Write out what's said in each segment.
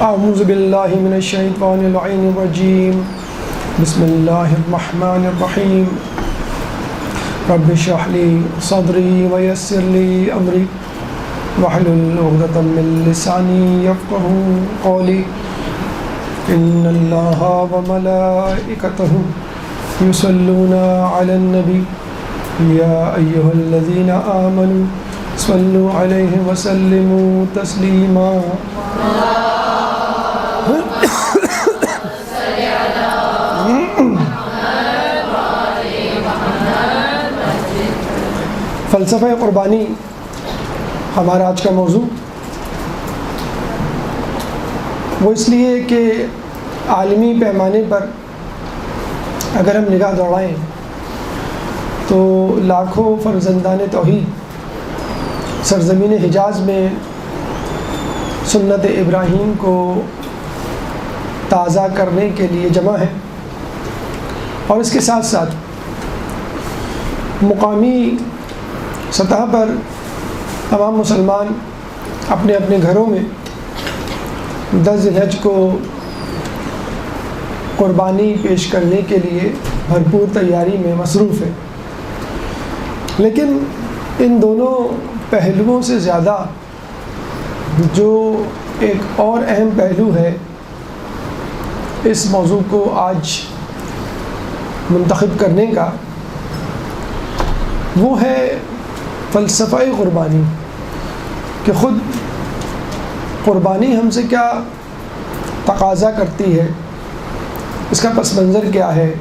اعوذ باللہ من الشیطان اللعین الرجیم بسم اللہ الرحمن الرحیم رب اشرح لی صدری ویسر لی امری واحلل عقدۃ من لسانی یفقہوا قولی ان اللہ وملائکتہ یصلون علی النبی یا ایہا الذین آمنوا صلوا علیہ وسلموا تسلیما فلسفہ قربانی ہمارا آج کا موضوع، وہ اس لیے کہ عالمی پیمانے پر اگر ہم نگاہ دوڑائیں تو لاکھوں فرزندان توحید سرزمین حجاز میں سنت ابراہیم کو تازہ کرنے کے لیے جمع ہیں، اور اس کے ساتھ ساتھ مقامی سطح پر تمام مسلمان اپنے اپنے گھروں میں 10 ذی الحج کو قربانی پیش کرنے کے لیے بھرپور تیاری میں مصروف ہے۔ لیکن ان دونوں پہلوؤں سے زیادہ جو ایک اور اہم پہلو ہے اس موضوع کو آج منتخب کرنے کا، وہ ہے فلسفہ قربانی، کہ خود قربانی ہم سے کیا تقاضا کرتی ہے، اس کا پس منظر کیا ہے،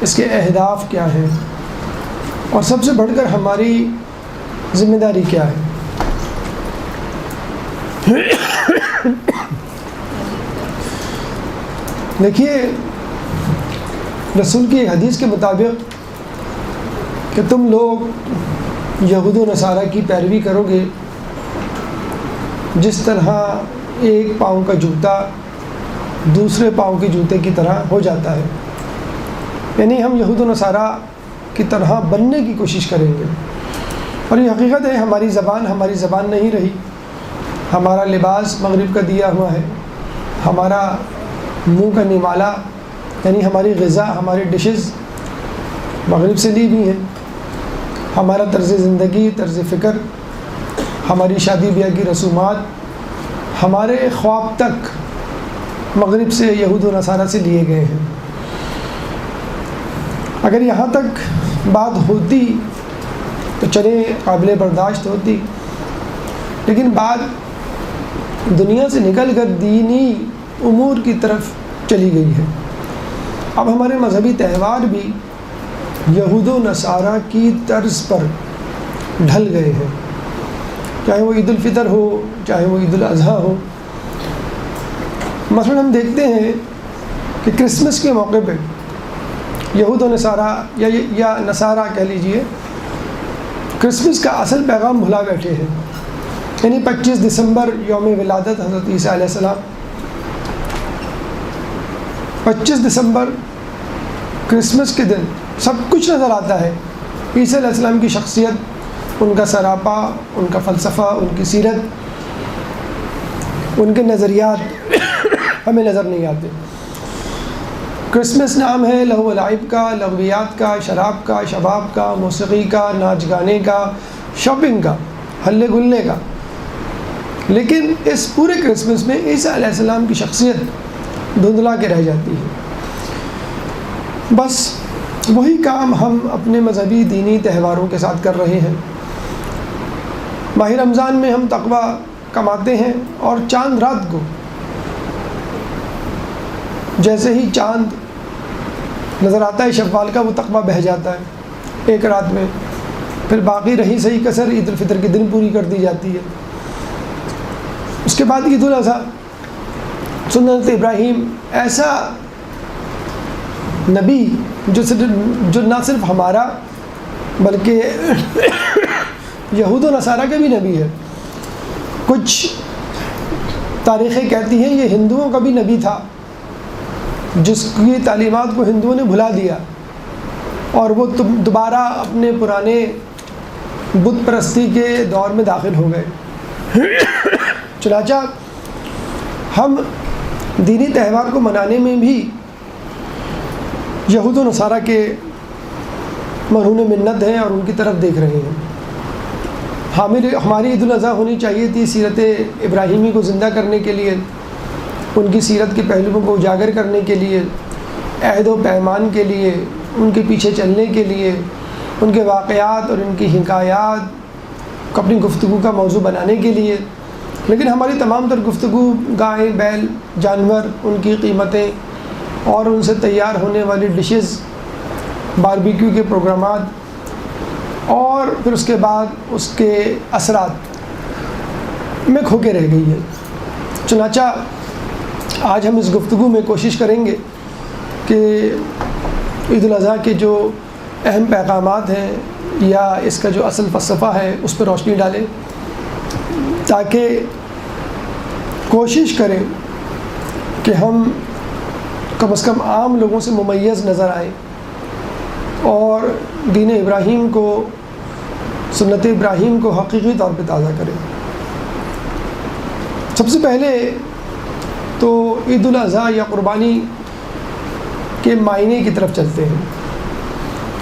اس کے اہداف کیا ہیں، اور سب سے بڑھ کر ہماری ذمہ داری کیا ہے۔ دیکھیے، رسول کی حدیث کے مطابق کہ تم لوگ یہود و نصارہ کی پیروی کرو گے جس طرح ایک پاؤں کا جوتا دوسرے پاؤں کے جوتے کی طرح ہو جاتا ہے، یعنی ہم یہود و نصارہ کی طرح بننے کی کوشش کریں گے۔ اور یہ حقیقت ہے، ہماری زبان نہیں رہی، ہمارا لباس مغرب کا دیا ہوا ہے، ہمارا منہ کا نوالا یعنی ہماری غذا، ہماری ڈشز مغرب سے لی ہوئی ہیں، ہمارا طرز زندگی، طرز فکر، ہماری شادی بیاہ کی رسومات، ہمارے خواب تک مغرب سے، یہود و نصارہ سے لیے گئے ہیں۔ اگر یہاں تک بات ہوتی تو چلے قابل برداشت ہوتی، لیکن بات دنیا سے نکل کر دینی امور کی طرف چلی گئی ہے۔ اب ہمارے مذہبی تہوار بھی یہود و نصارہ کی طرز پر ڈھل گئے ہیں، چاہے وہ عید الفطر ہو، چاہے وہ عید الاضحیٰ ہو۔ مثلا ہم دیکھتے ہیں کہ کرسمس کے موقع پہ یہود و نصارہ یا نصارہ کہہ لیجئے، کرسمس کا اصل پیغام بھلا بیٹھے ہیں، یعنی 25 دسمبر یوم ولادت حضرت عیسیٰ علیہ السلام، 25 دسمبر کرسمس کے دن سب کچھ نظر آتا ہے، عیسیٰ علیہ السلام کی شخصیت، ان کا سراپا، ان کا فلسفہ، ان کی سیرت، ان کے نظریات ہمیں نظر نہیں آتے۔ کرسمس نام ہے لہو و لعب کا، لغویات کا، شراب کا، شباب کا، موسیقی کا، ناچ گانے کا، شاپنگ کا، ہلے گلے کا، لیکن اس پورے کرسمس میں عیسیٰ علیہ السلام کی شخصیت دھندلا کے رہ جاتی ہے۔ بس وہی کام ہم اپنے مذہبی دینی تہواروں کے ساتھ کر رہے ہیں۔ ماہ رمضان میں ہم تقویٰ کماتے ہیں، اور چاند رات کو جیسے ہی چاند نظر آتا ہے شوال کا، وہ تقویٰ بہہ جاتا ہے ایک رات میں، پھر باقی رہی صحیح کسر عید الفطر کے دن پوری کر دی جاتی ہے۔ اس کے بعد عید الاضحیٰ، سنت ابراہیم، ایسا نبی جو نہ صرف ہمارا بلکہ یہود و نصارہ کا بھی نبی ہے۔ کچھ تاریخیں کہتی ہیں یہ ہندوؤں کا بھی نبی تھا، جس کی تعلیمات کو ہندوؤں نے بھلا دیا، اور وہ دوبارہ اپنے پرانے بت پرستی کے دور میں داخل ہو گئے۔ چنانچہ ہم دینی تہوار کو منانے میں بھی یہود و نصارہ کے مرہون منت ہیں اور ان کی طرف دیکھ رہے ہیں. ہماری عید الاضحیٰ ہونی چاہیے تھی سیرت ابراہیمی کو زندہ کرنے کے لیے، ان کی سیرت کے پہلوؤں کو اجاگر کرنے کے لیے، عہد و پیمان کے لیے، ان کے پیچھے چلنے کے لیے، ان کے واقعات اور ان کی حکایات کو اپنی گفتگو کا موضوع بنانے کے لیے. لیکن ہماری تمام تر گفتگو گائے، بیل، جانور، ان کی قیمتیں اور ان سے تیار ہونے والی ڈشز، باربیکیو کے پروگرامات اور پھر اس کے بعد اس کے اثرات میں کھو کے رہ گئی ہے. چنانچہ آج ہم اس گفتگو میں کوشش کریں گے کہ عید الاضحیٰ کے جو اہم پیغامات ہیں یا اس کا جو اصل فلسفہ ہے اس پر روشنی ڈالیں، تاکہ کوشش کریں کہ ہم کم از کم عام لوگوں سے ممیز نظر آئیں اور دین ابراہیم کو، سنت ابراہیم کو حقیقی طور پہ تازہ کریں. سب سے پہلے تو عید الاضحیٰ یا قربانی کے معنی کی طرف چلتے ہیں.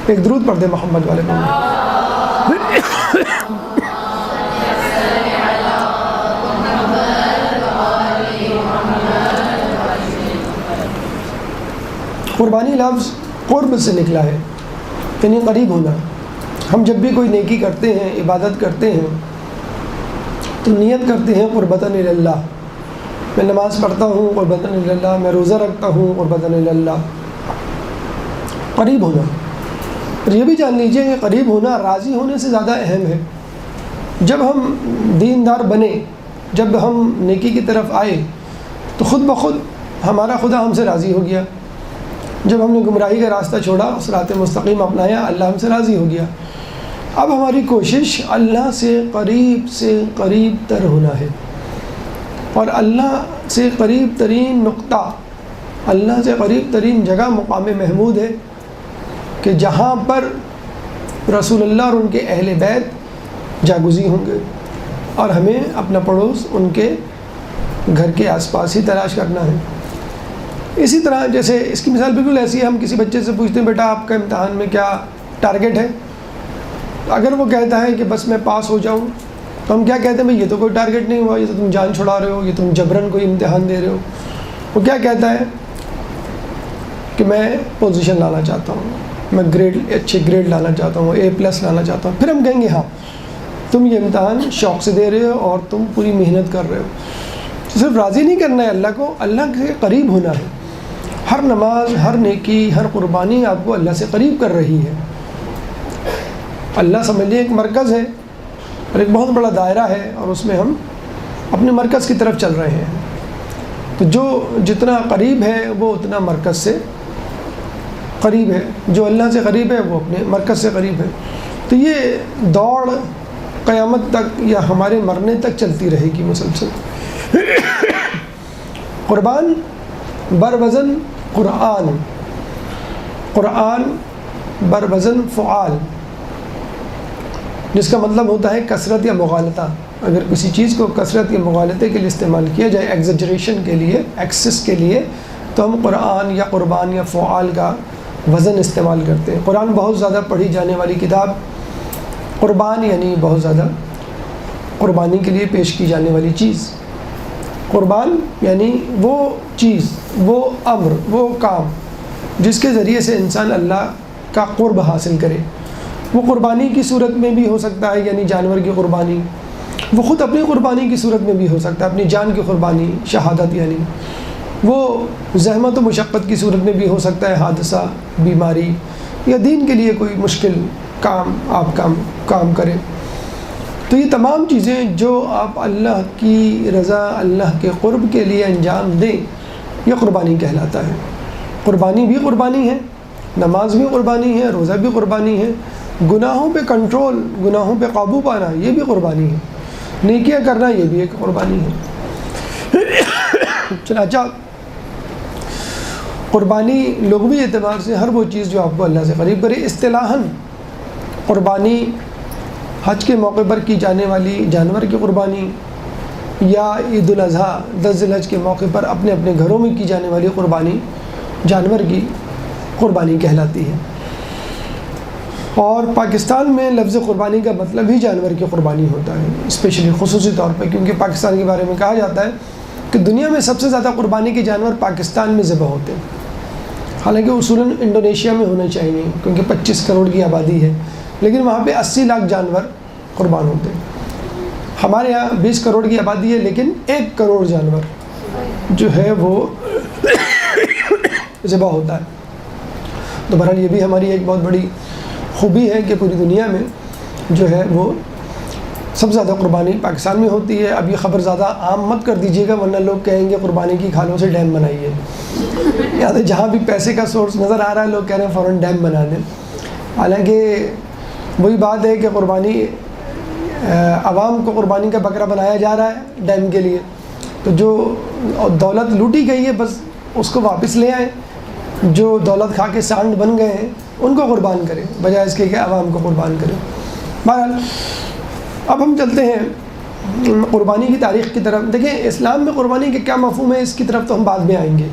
ایک درود پڑھ دیں محمد والے پر. قربانی لفظ قرب سے نکلا ہے، یعنی قریب ہونا. ہم جب بھی کوئی نیکی کرتے ہیں، عبادت کرتے ہیں، تو نیت کرتے ہیں قربتاً اللہ. میں نماز پڑھتا ہوں قربتاً اللہ، میں روزہ رکھتا ہوں قربتاً اللہ. قریب ہونا. اور یہ بھی جان لیجیے کہ قریب ہونا راضی ہونے سے زیادہ اہم ہے. جب ہم دیندار بنے، جب ہم نیکی کی طرف آئے، تو خود بخود ہمارا خدا ہم سے راضی ہو گیا. جب ہم نے گمراہی کا راستہ چھوڑا، صراط مستقیم اپنایا، اللہ ہم سے راضی ہو گیا. اب ہماری کوشش اللہ سے قریب تر ہونا ہے. اور اللہ سے قریب ترین نقطہ، اللہ سے قریب ترین جگہ مقام محمود ہے کہ جہاں پر رسول اللہ اور ان کے اہل بیت جاگزی ہوں گے، اور ہمیں اپنا پڑوس ان کے گھر کے آس پاس ہی تلاش کرنا ہے. اسی طرح جیسے اس کی مثال بالکل ایسی ہے، ہم کسی بچے سے پوچھتے ہیں بیٹا آپ کا امتحان میں کیا ٹارگٹ ہے؟ اگر وہ کہتا ہے کہ بس میں پاس ہو جاؤں، تو ہم کیا کہتے ہیں بھئی یہ تو کوئی ٹارگٹ نہیں ہوا، یہ تو تم جان چھڑا رہے ہو، یہ تم جبرن کوئی امتحان دے رہے ہو. وہ کیا کہتا ہے کہ میں پوزیشن لانا چاہتا ہوں، میں اچھے گریڈ لانا چاہتا ہوں، A+ لانا چاہتا ہوں. پھر ہم کہیں گے ہاں تم یہ امتحان شوق سے دے رہے ہو اور تم پوری محنت کر رہے ہو. صرف راضی نہیں کرنا ہے اللہ کو، اللہ کے قریب ہونا ہے. ہر نماز، ہر نیکی، ہر قربانی آپ کو اللہ سے قریب کر رہی ہے. اللہ سمجھیے ایک مرکز ہے اور ایک بہت بڑا دائرہ ہے، اور اس میں ہم اپنے مرکز کی طرف چل رہے ہیں. تو جو جتنا قریب ہے وہ اتنا مرکز سے قریب ہے، جو اللہ سے قریب ہے وہ اپنے مرکز سے قریب ہے. تو یہ دوڑ قیامت تک یا ہمارے مرنے تک چلتی رہے گی مسلسل. قربان بروزن قرآن، قرآن بروزن فعال، جس کا مطلب ہوتا ہے کثرت یا مغالطہ. اگر کسی چیز کو کثرت یا مغالطے کے لیے استعمال کیا جائے، ایگزیجریشن کے لیے، ایکسس کے لیے، تو ہم قرآن یا قربان یا فعال کا وزن استعمال کرتے ہیں. قرآن بہت زیادہ پڑھی جانے والی کتاب، قربان یعنی بہت زیادہ قربانی کے لیے پیش کی جانے والی چیز. قربان یعنی وہ چیز، وہ امر، وہ کام جس کے ذریعے سے انسان اللہ کا قرب حاصل کرے. وہ قربانی کی صورت میں بھی ہو سکتا ہے، یعنی جانور کی قربانی. وہ خود اپنی قربانی کی صورت میں بھی ہو سکتا ہے، اپنی جان کی قربانی، شہادت یعنی. وہ زحمت و مشقت کی صورت میں بھی ہو سکتا ہے، حادثہ، بیماری، یا دین کے لیے کوئی مشکل کام آپ کام کریں. تو یہ تمام چیزیں جو آپ اللہ کی رضا، اللہ کے قرب کے لیے انجام دیں، یہ قربانی کہلاتا ہے. قربانی بھی قربانی ہے، نماز بھی قربانی ہے، روزہ بھی قربانی ہے، گناہوں پہ کنٹرول، گناہوں پہ قابو پانا یہ بھی قربانی ہے، نیکیاں کرنا یہ بھی ایک قربانی ہے. چنانچہ قربانی لغوی اعتبار سے ہر وہ چیز جو آپ کو اللہ سے قریب کرے. اصطلاحاً قربانی حج کے موقع پر کی جانے والی جانور کی قربانی، یا عید الاضحیٰ 10 ذی الحج کے موقع پر اپنے اپنے گھروں میں کی جانے والی قربانی جانور کی قربانی کہلاتی ہے۔ اور پاکستان میں لفظ قربانی کا مطلب ہی جانور کی قربانی ہوتا ہے، اسپیشلی خصوصی طور پہ، کیونکہ پاکستان کے بارے میں کہا جاتا ہے کہ دنیا میں سب سے زیادہ قربانی کے جانور پاکستان میں ذبح ہوتے ہیں، حالانکہ اصولاً انڈونیشیا میں ہونا چاہیے کیونکہ 25 کروڑ کی آبادی ہے، لیکن وہاں پہ 80 لاکھ جانور قربان ہوتے ہیں۔ ہمارے یہاں 20 کروڑ کی آبادی ہے لیکن 1 کروڑ جانور جو ہے وہ ذبح ہوتا ہے۔ تو بہرحال یہ بھی ہماری ایک بہت بڑی خوبی ہے کہ پوری دنیا میں جو ہے وہ سب سے زیادہ قربانی پاکستان میں ہوتی ہے۔ اب یہ خبر زیادہ عام مت کر دیجیے گا ورنہ لوگ کہیں گے قربانی کی کھالوں سے ڈیم بنائیے، یا تو جہاں بھی پیسے کا سورس نظر آ رہا ہے لوگ کہہ رہے ہیں فوراً ڈیم بنا دیں۔ حالانکہ وہی بات ہے کہ قربانی عوام کو قربانی کا بکرا بنایا جا رہا ہے ڈیم کے لیے، تو جو دولت لوٹی گئی ہے بس اس کو واپس لے آئیں، جو دولت کھا کے سانڈ بن گئے ہیں ان کو قربان کریں بجائے اس کے کہ عوام کو قربان کریں۔ بہرحال اب ہم چلتے ہیں قربانی کی تاریخ کی طرف۔ دیکھیں اسلام میں قربانی کے کیا مفہوم ہے اس کی طرف تو ہم بعد میں آئیں گے۔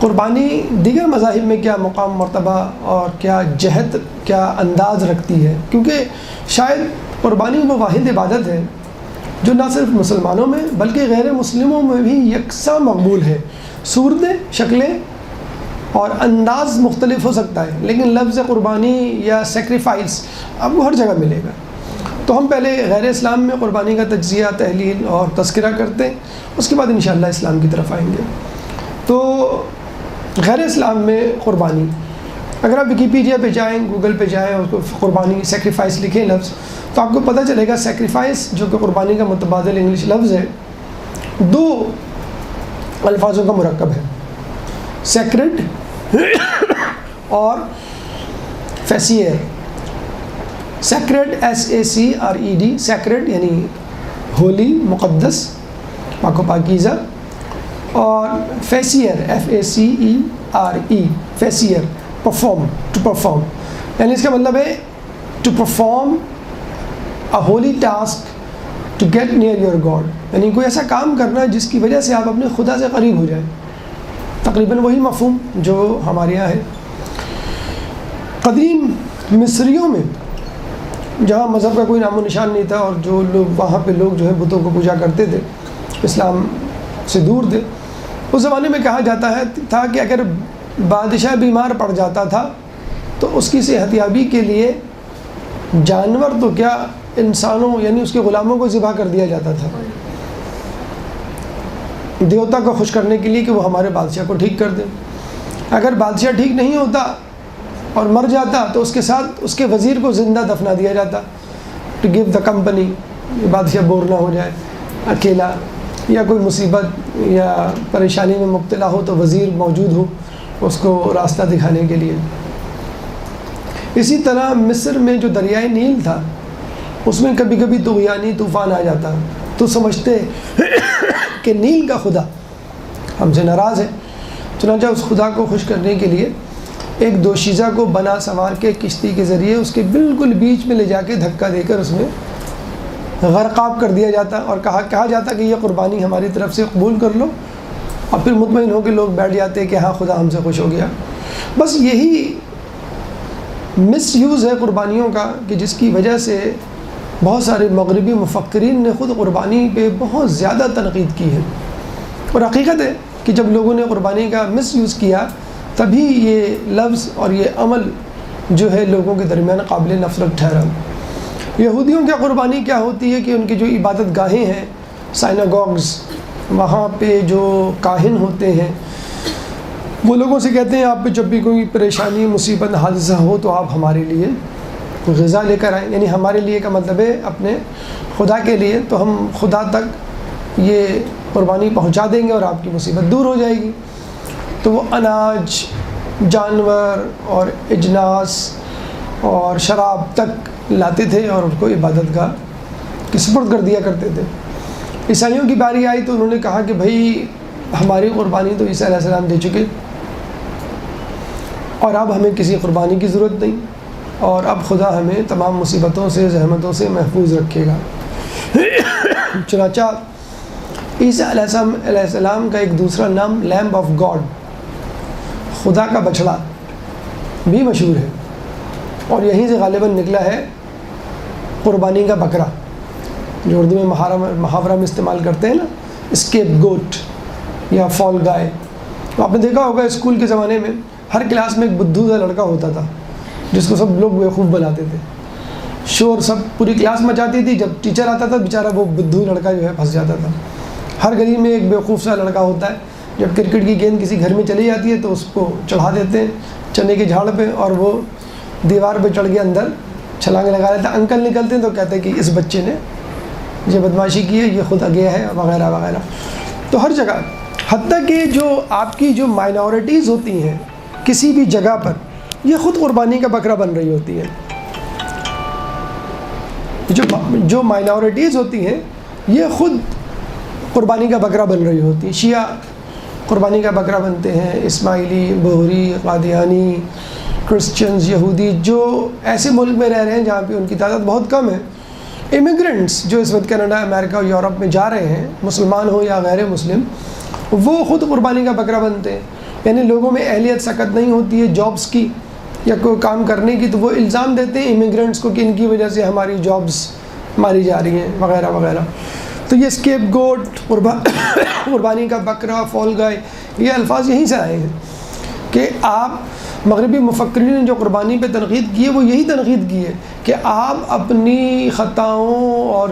قربانی دیگر مذاہب میں کیا مقام مرتبہ اور کیا جہت کیا انداز رکھتی ہے، کیونکہ شاید قربانی وہ واحد عبادت ہے جو نہ صرف مسلمانوں میں بلکہ غیر مسلموں میں بھی یکساں مقبول ہے۔ صورتیں، شکلیں اور انداز مختلف ہو سکتا ہے لیکن لفظ قربانی یا سیکریفائس آپ کو ہر جگہ ملے گا۔ تو ہم پہلے غیر اسلام میں قربانی کا تجزیہ، تحلیل اور تذکرہ کرتے ہیں، اس کے بعد انشاءاللہ اسلام کی طرف آئیں گے۔ تو غیر اسلام میں قربانی، اگر آپ ویکیپیڈیا پہ جائیں، گوگل پہ جائیں اور قربانی سیکریفائس لکھیں لفظ، تو آپ کو پتہ چلے گا سیکریفائس جو کہ قربانی کا متبادل انگلش لفظ ہے 2 الفاظوں کا مرکب ہے، سیکرڈ اور فیسیئر۔ سیکرڈ SACRED، سیکرڈ یعنی ہولی، مقدس، پاک و پاکیزہ، اور فیسیئر FACERE، فیسیئر پرفارم، ٹو پرفارم، یعنی اس کا مطلب ہے to perform a holy task to get near your God, یعنی کوئی ایسا کام کرنا جس کی وجہ سے آپ اپنے خدا سے قریب ہو جائیں۔ تقریباً وہی مفہوم جو ہمارے یہاں ہے۔ قدیم مصریوں میں جہاں مذہب کا کوئی نام و نشان نہیں تھا اور جو لوگ وہاں پہ لوگ جو ہے بتوں کو پوجا کرتے تھے، اسلام سے دور تھے، اس زمانے میں کہا جاتا تھا کہ اگر بادشاہ بیمار پڑ جاتا تھا تو اس کی صحت یابی کے لیے جانور تو کیا انسانوں یعنی اس کے غلاموں کو ذبح کر دیا جاتا تھا، دیوتا کو خوش کرنے کے لیے کہ وہ ہمارے بادشاہ کو ٹھیک کر دیں۔ اگر بادشاہ ٹھیک نہیں ہوتا اور مر جاتا تو اس کے ساتھ اس کے وزیر کو زندہ دفنا دیا جاتا، ٹو گیو دا کمپنی، بادشاہ بور نہ ہو جائے اکیلا، یا کوئی مصیبت یا پریشانی میں مبتلا ہو تو وزیر موجود ہو اس کو راستہ دکھانے کے لیے۔ اسی طرح مصر میں جو دریائے نیل تھا اس میں کبھی کبھی طغیانی طوفان آ جاتا تو سمجھتے کہ نیل کا خدا ہم سے ناراض ہے، چنانچہ اس خدا کو خوش کرنے کے لیے ایک دوشیزہ کو بنا سنوار کے کشتی کے ذریعے اس کے بالکل بیچ میں لے جا کے دھکا دے کر اس میں غرقاب کر دیا جاتا اور کہا جاتا کہ یہ قربانی ہماری طرف سے قبول کر لو، اور پھر مطمئن ہو کے لوگ بیٹھ جاتے کہ ہاں خدا ہم سے خوش ہو گیا۔ بس یہی مس یوز ہے قربانیوں کا کہ جس کی وجہ سے بہت سارے مغربی مفکرین نے خود قربانی پہ بہت زیادہ تنقید کی ہے، اور حقیقت ہے کہ جب لوگوں نے قربانی کا مس یوز کیا تبھی یہ لفظ اور یہ عمل جو ہے لوگوں کے درمیان قابل نفرت ٹھہرا۔ یہودیوں کی قربانی کیا ہوتی ہے کہ ان کی جو عبادت گاہیں ہیں، سائناگوگز، وہاں پہ جو کاہن ہوتے ہیں وہ لوگوں سے کہتے ہیں آپ پہ جب بھی کوئی پریشانی، مصیبت، حادثہ ہو تو آپ ہمارے لیے غذا لے کر آئیں، یعنی ہمارے لیے کا مطلب ہے اپنے خدا کے لیے، تو ہم خدا تک یہ قربانی پہنچا دیں گے اور آپ کی مصیبت دور ہو جائے گی۔ تو وہ اناج، جانور اور اجناس اور شراب تک لاتے تھے اور ان کو عبادت گاہ کی سپرد کر دیا کرتے تھے۔ عیسائیوں کی باری آئی تو انہوں نے کہا کہ بھائی ہماری قربانی تو عیسیٰ علیہ السلام دے چکے اور اب ہمیں کسی قربانی کی ضرورت نہیں، اور اب خدا ہمیں تمام مصیبتوں سے، زحمتوں سے محفوظ رکھے گا۔ چنانچہ عیسیٰ علیہ السلام کا ایک دوسرا نام لیمب آف گاڈ، خدا کا بچڑا بھی مشہور ہے، اور یہیں سے غالباً نکلا ہے قربانی کا بکرا، جو اردو میں محاورہ میں استعمال کرتے ہیں نا، اسکیپ گوٹ یا فال گائے۔ آپ نے دیکھا ہوگا اسکول کے زمانے میں ہر کلاس میں ایک بدھو سا لڑکا ہوتا تھا جس کو سب لوگ بیوقوف بناتے تھے، شور سب پوری کلاس مچاتی تھی، جب ٹیچر آتا تھا بیچارہ وہ بدھو لڑکا جو ہے پھنس جاتا تھا۔ ہر گلی میں ایک بیوقوف سا لڑکا ہوتا ہے، جب کرکٹ کی گیند کسی گھر میں چلی جاتی ہے تو اس کو چڑھا دیتے ہیں چنے کے جھاڑ پہ، اور وہ دیوار پہ چڑھ کے اندر چھلانگیں لگا لیتا ہے۔ انکل نکلتے ہیں تو کہتے ہیں کہ اس بچے نے یہ بدماشی کی ہے، یہ خود گیا ہے، وغیرہ وغیرہ۔ تو ہر جگہ، حتیٰ کہ جو آپ کی جو مائنورٹیز ہوتی ہیں کسی بھی جگہ پر، یہ خود قربانی کا بکرا بن رہی ہوتی ہے۔ جو مائنورٹیز ہوتی ہیں یہ خود قربانی کا بکرا بن رہی ہوتی ہیں۔ شیعہ قربانی کا بکرا بنتے ہیں، اسماعیلی، بہری، قادیانی، کرسچنز، یہودی، جو ایسے ملک میں رہ رہے ہیں جہاں پہ ان کی تعداد بہت کم ہے۔ امیگرنٹس جو اس وقت کینیڈا، امریکہ اور یورپ میں جا رہے ہیں، مسلمان ہوں یا غیر مسلم، وہ خود قربانی کا بکرا بنتے ہیں۔ یعنی لوگوں میں اہلیت سکت نہیں ہوتی ہے جابس کی یا کوئی کام کرنے کی، تو وہ الزام دیتے ہیں امیگرنٹس کو کہ ان کی وجہ سے ہماری جابس ماری جا رہی ہیں، وغیرہ وغیرہ۔ تو یہ اسکیپ گوٹ، قربانی کا بکرا، فال گائے، یہ الفاظ یہیں سے آئے ہیں کہ آپ مغربی مفکرین نے جو قربانی پہ تنقید کی ہے وہ یہی تنقید کی ہے کہ آپ اپنی خطاؤں اور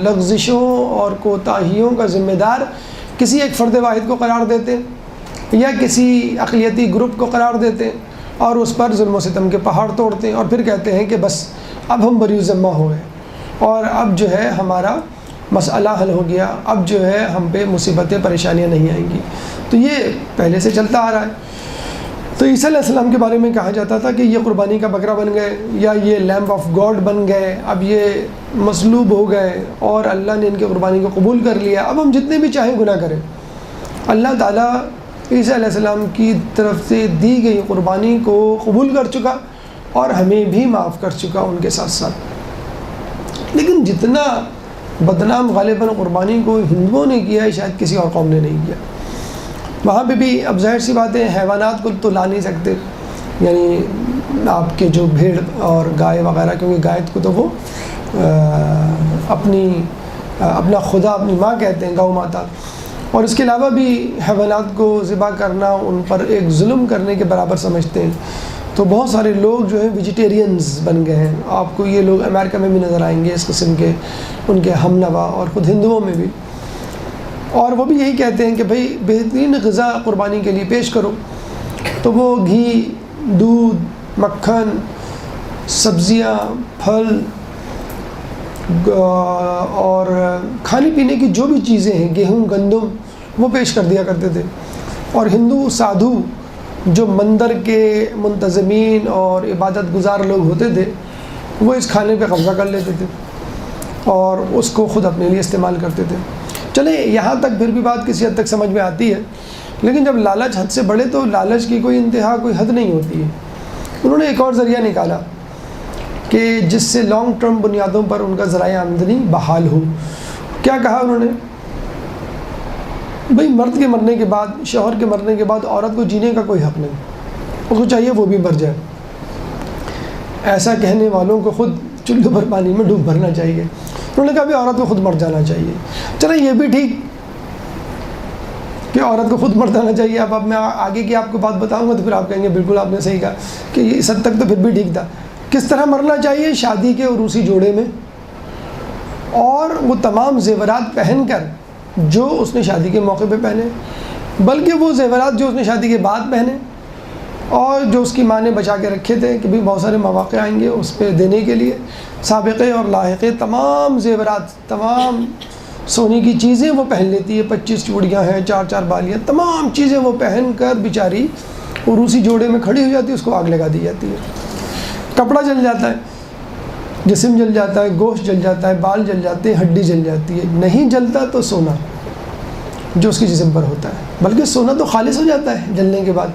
لغزشوں اور کوتاہیوں کا ذمہ دار کسی ایک فرد واحد کو قرار دیتے یا کسی اقلیتی گروپ کو قرار دیتے اور اس پر ظلم و ستم کے پہاڑ توڑتے ہیں، اور پھر کہتے ہیں کہ بس اب ہم بری ذمہ ہو گئے اور اب جو ہے ہمارا مسئلہ حل ہو گیا، اب جو ہے ہم پہ مصیبتیں پریشانیاں نہیں آئیں گی۔ تو یہ پہلے سے چلتا آ رہا ہے۔ تو عیسیٰ علیہ السلام کے بارے میں کہا جاتا تھا کہ یہ قربانی کا بکرا بن گئے، یا یہ لیمب آف گاڈ بن گئے، اب یہ مصلوب ہو گئے اور اللہ نے ان کی قربانی کو قبول کر لیا، اب ہم جتنے بھی چاہیں گناہ کریں۔ اللہ تعالیٰ عیسیٰ علیہ السلام کی طرف سے دی گئی قربانی کو قبول کر چکا اور ہمیں بھی معاف کر چکا ان کے ساتھ ساتھ۔ لیکن جتنا بدنام غالباً قربانی کو ہندوؤں نے کیا ہے شاید کسی اور قوم نے نہیں کیا۔ وہاں پہ بھی اب ظاہر سی بات ہے حیوانات کو تو لا نہیں سکتے، یعنی آپ کے جو بھیڑ اور گائے وغیرہ، کیونکہ گائے کو تو وہ اپنا خدا، اپنی ماں کہتے ہیں، گاؤ ماتا، اور اس کے علاوہ بھی حیوانات کو ذبح کرنا ان پر ایک ظلم کرنے کے برابر سمجھتے ہیں۔ تو بہت سارے لوگ جو ہیں ویجیٹیرینز بن گئے ہیں۔ آپ کو یہ لوگ امریکہ میں بھی نظر آئیں گے اس قسم کے، ان کے ہم نوا، اور خود ہندوؤں میں بھی، اور وہ بھی یہی کہتے ہیں کہ بھئی بہترین غذا قربانی کے لیے پیش کرو، تو وہ گھی، دودھ، مکھن، سبزیاں، پھل اور کھانے پینے کی جو بھی چیزیں ہیں، گیہوں، گندم، وہ پیش کر دیا کرتے تھے۔ اور ہندو سادھو جو مندر کے منتظمین اور عبادت گزار لوگ ہوتے تھے، وہ اس کھانے پہ قبضہ کر لیتے تھے اور اس کو خود اپنے لیے استعمال کرتے تھے۔ چلیں یہاں تک پھر بھی بات کسی حد تک سمجھ میں آتی ہے، لیکن جب لالچ حد سے بڑھے تو لالچ کی کوئی انتہا، کوئی حد نہیں ہوتی ہے۔ انہوں نے ایک اور ذریعہ نکالا کہ جس سے لانگ ٹرم بنیادوں پر ان کا ذرائع آمدنی بحال ہو۔ کیا کہا انہوں نے؟ بھئی مرد کے مرنے کے بعد، شوہر کے مرنے کے بعد عورت کو جینے کا کوئی حق نہیں، اس کو چاہیے وہ بھی مر جائے۔ ایسا کہنے والوں کو خود چلو بھر پانی میں ڈوب مرنا چاہیے۔ انہوں نے کہا بھی عورت کو خود مر جانا چاہیے۔ چلیں یہ بھی ٹھیک کہ عورت کو خود مر جانا چاہیے۔ اب میں آگے کی آپ کو بات بتاؤں گا تو پھر آپ کہیں گے بالکل آپ نے صحیح کہا کہ یہ اس حد تک تو پھر بھی ٹھیک تھا۔ کس طرح مرنا چاہیے؟ شادی کے عروسی جوڑے میں، اور وہ تمام زیورات پہن کر جو اس نے شادی کے موقع پہ پہنے، بلکہ وہ زیورات جو اس نے شادی کے بعد پہنے اور جو اس کی ماں نے بچا کے رکھے تھے کہ بھی بہت سارے مواقع آئیں گے اس پہ دینے کے لیے، سابقے اور لاحقے تمام زیورات، تمام سونے کی چیزیں وہ پہن لیتی ہے۔ 25 چوڑیاں ہیں، 4 بالیاں، تمام چیزیں وہ پہن کر بیچاری عروسی جوڑے میں کھڑی ہو جاتی ہے، اس کو آگ لگا دی جاتی ہے۔ کپڑا جل جاتا ہے، جسم جل جاتا ہے، گوشت جل جاتا ہے، بال جل جاتے ہیں، ہڈی جل جاتی ہے۔ نہیں جلتا تو سونا جو اس کے جسم پر ہوتا ہے، بلکہ سونا تو خالص ہو جاتا ہے جلنے کے بعد۔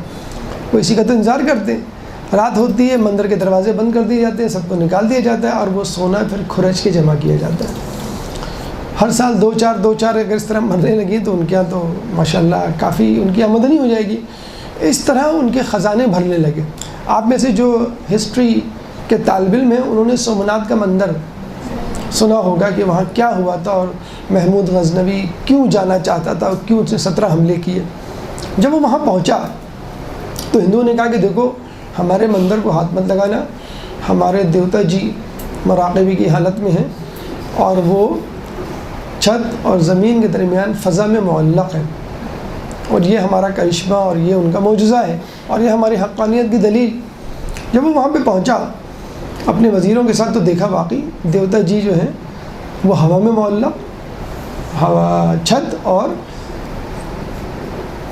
وہ اسی کا تو انتظار کرتے ہیں، رات ہوتی ہے، مندر کے دروازے بند کر دیے جاتے ہیں، سب کو نکال دیا جاتا ہے اور وہ سونا پھر کھرچ کے جمع کیا جاتا ہے۔ ہر سال دو چار اگر اس طرح مرنے لگی تو ان کے یہاں تو ماشاءاللہ کافی ان کی آمدنی ہو جائے گی. اس طرح ان کے خزانے بھرنے لگے. آپ میں سے جو ہسٹری کے طالب علم ہیں انہوں نے سومناتھ کا مندر سنا ہوگا کہ وہاں کیا ہوا تھا اور محمود غزنوی کیوں جانا چاہتا تھا اور کیوں اس نے 17 حملے کیے. جب وہ وہاں پہنچا تو ہندوؤں نے کہا کہ دیکھو ہمارے مندر کو ہاتھ مت لگانا, ہمارے دیوتا جی مراقبے کی حالت میں ہیں اور وہ چھت اور زمین کے درمیان فضا میں معلق ہے, اور یہ ہمارا کرشمہ اور یہ ان کا معجزہ ہے اور یہ ہماری حقانیت کی دلیل. جب وہ وہاں پہ پہنچا اپنے وزیروں کے ساتھ تو دیکھا واقعی دیوتا جی جو ہیں وہ ہوا میں معلق, ہوا چھت اور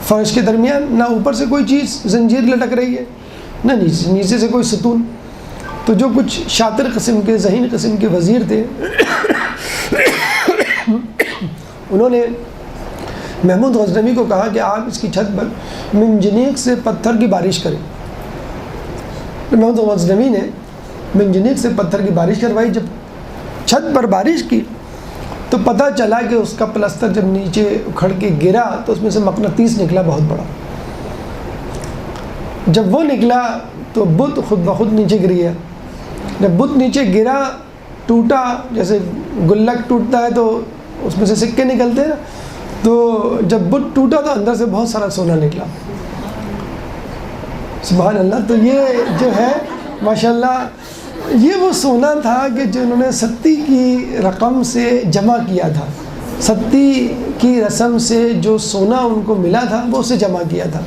فرش کے درمیان, نہ اوپر سے کوئی چیز زنجیر لٹک رہی ہے نہ نیچے سے کوئی ستون. تو جو کچھ شاطر قسم کے ذہین قسم کے وزیر تھے انہوں نے محمود غزنوی کو کہا کہ آپ اس کی چھت پر منجنیق سے پتھر کی بارش کریں. محمود غزنوی نے منجنیق سے پتھر کی بارش کروائی. جب چھت پر بارش کی تو پتہ چلا کہ اس کا پلستر جب نیچے اکھڑ کے گرا تو اس میں سے مقناطیس نکلا بہت بڑا. جب وہ نکلا تو بت خود بخود نیچے گر گیا. جب بت نیچے گرا ٹوٹا, جیسے گلک ٹوٹتا ہے تو اس میں سے سکے نکلتے ہیں, تو جب بت ٹوٹا تو اندر سے بہت سارا سونا نکلا. سبحان اللہ. تو یہ جو ہے ماشاءاللہ یہ وہ سونا تھا کہ جو انہوں نے ستی کی رقم سے جمع کیا تھا. ستی کی رسم سے جو سونا ان کو ملا تھا وہ اسے جمع کیا تھا.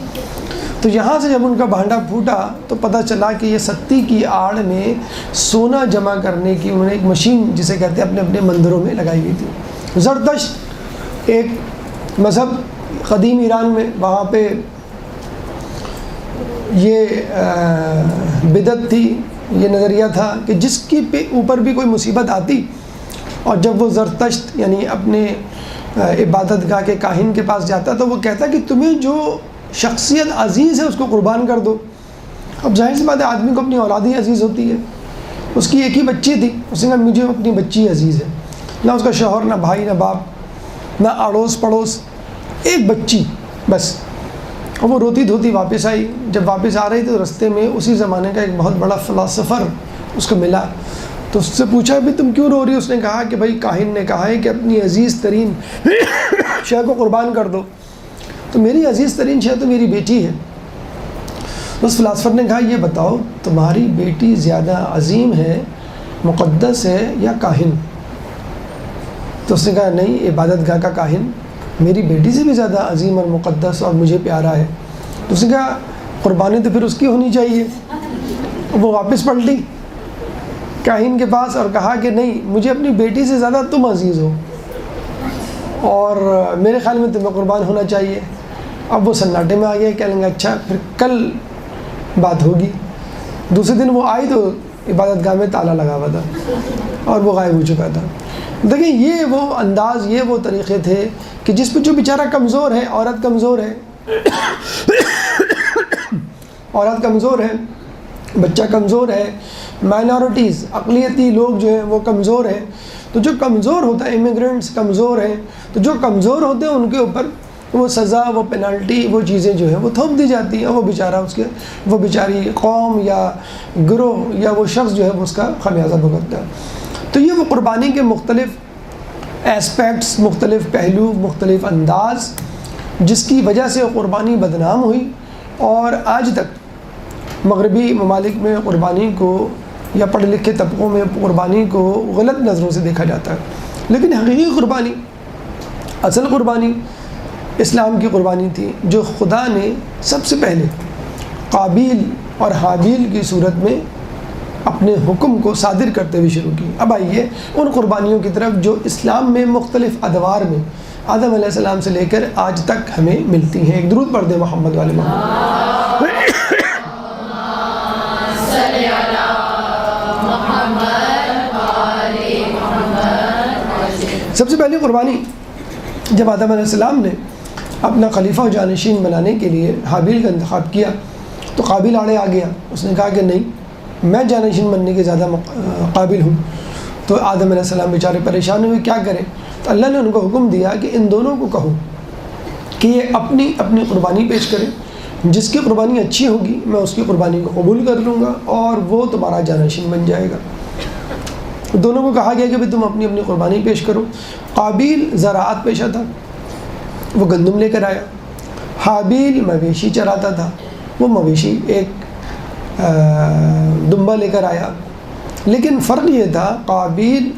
تو یہاں سے جب ان کا بھانڈا پھوٹا تو پتہ چلا کہ یہ ستی کی آڑ میں سونا جمع کرنے کی انہوں نے ایک مشین جسے کہتے ہیں اپنے اپنے مندروں میں لگائی ہوئی تھی. زرتشت ایک مذہب قدیم ایران میں, وہاں پہ یہ بدعت تھی, یہ نظریہ تھا کہ جس کی اوپر بھی کوئی مصیبت آتی اور جب وہ زرتشت یعنی اپنے عبادت گاہ کے کاہن کے پاس جاتا تو وہ کہتا کہ تمہیں جو شخصیت عزیز ہے اس کو قربان کر دو. اب ظاہر سی بات ہے آدمی کو اپنی اولاد ہی عزیز ہوتی ہے. اس کی ایک ہی بچی تھی, اس نے کہا مجھے اپنی بچی عزیز ہے, نہ اس کا شوہر نہ بھائی نہ باپ نہ اڑوس پڑوس, ایک بچی بس. اور وہ روتی دھوتی واپس آئی. جب واپس آ رہی تھی تو رستے میں اسی زمانے کا ایک بہت بڑا فلاسفر اس کو ملا. تو اس سے پوچھا بھی تم کیوں رو رہی ہو؟ اس نے کہا کہ بھائی کاہن نے کہا ہے کہ اپنی عزیز ترین شے کو قربان کر دو, تو میری عزیز ترین شے تو میری بیٹی ہے. اس فلاسفر نے کہا یہ بتاؤ تمہاری بیٹی زیادہ عظیم ہے, مقدس ہے یا کاہن؟ تو اس نے کہا نہیں, عبادت گاہ کا کاہن میری بیٹی سے بھی زیادہ عظیم اور مقدس اور مجھے پیارا ہے. تو اس نے کہا قربانی تو پھر اس کی ہونی چاہیے. وہ واپس پلٹی کاہن کے پاس اور کہا کہ نہیں, مجھے اپنی بیٹی سے زیادہ تم عزیز ہو اور میرے خیال میں تمہیں قربان ہونا چاہیے. اب وہ سناٹے میں آ گیا, کہنے لگا اچھا پھر کل بات ہوگی. دوسرے دن وہ آئی تو عبادت گاہ میں تالا لگا ہوا تھا اور وہ غائب ہو چکا تھا. دیکھیں یہ وہ انداز, یہ وہ طریقے تھے کہ جس پہ جو بیچارہ کمزور ہے, عورت کمزور ہے, عورت کمزور ہے, بچہ کمزور ہے, مائنورٹیز اقلیتی لوگ جو ہیں وہ کمزور ہیں. تو جو کمزور ہوتا ہے, امیگرینٹس کمزور ہیں, تو جو کمزور ہوتے ہیں ان کے اوپر وہ سزا, وہ پینالٹی, وہ چیزیں جو ہیں وہ تھوپ دی جاتی ہیں. وہ بیچارہ اس کے وہ بیچاری قوم یا گروہ یا وہ شخص جو ہے وہ اس کا خمیازہ بھگتتا ہے. تو یہ وہ قربانی کے مختلف ایسپیکٹس, مختلف پہلو, مختلف انداز جس کی وجہ سے قربانی بدنام ہوئی. اور آج تک مغربی ممالک میں قربانی کو یا پڑھے لکھے طبقوں میں قربانی کو غلط نظروں سے دیکھا جاتا ہے. لیکن حقیقی قربانی, اصل قربانی اسلام کی قربانی تھی جو خدا نے سب سے پہلے قابیل اور حابیل کی صورت میں اپنے حکم کو صادر کرتے ہوئے شروع کی. اب آئیے ان قربانیوں کی طرف جو اسلام میں مختلف ادوار میں آدم علیہ السلام سے لے کر آج تک ہمیں ملتی ہیں. ایک درود پڑھ دیں محمد والے محمد. سب سے پہلی قربانی جب آدم علیہ السلام نے اپنا خلیفہ و جانشین بنانے کے لیے حابیل کا انتخاب کیا تو قابیل آڑے آ گیا. اس نے کہا کہ نہیں, میں جانشین بننے کے زیادہ قابل ہوں. تو آدم علیہ السلام بیچارے پریشان ہوئے، کیا کریں؟ تو اللہ نے ان کو حکم دیا کہ ان دونوں کو کہو کہ یہ اپنی اپنی قربانی پیش کریں، جس کی قربانی اچھی ہوگی میں اس کی قربانی کو قبول کر لوں گا اور وہ تمہارا جانشین بن جائے گا۔ دونوں کو کہا گیا کہ بھئی تم اپنی اپنی قربانی پیش کرو۔ قابیل زراعت پیشہ تھا، وہ گندم لے کر آیا۔ حابیل مویشی چراتا تھا، وہ مویشی ایک دمبا لے کر آیا۔ لیکن فرق یہ تھا، قابیل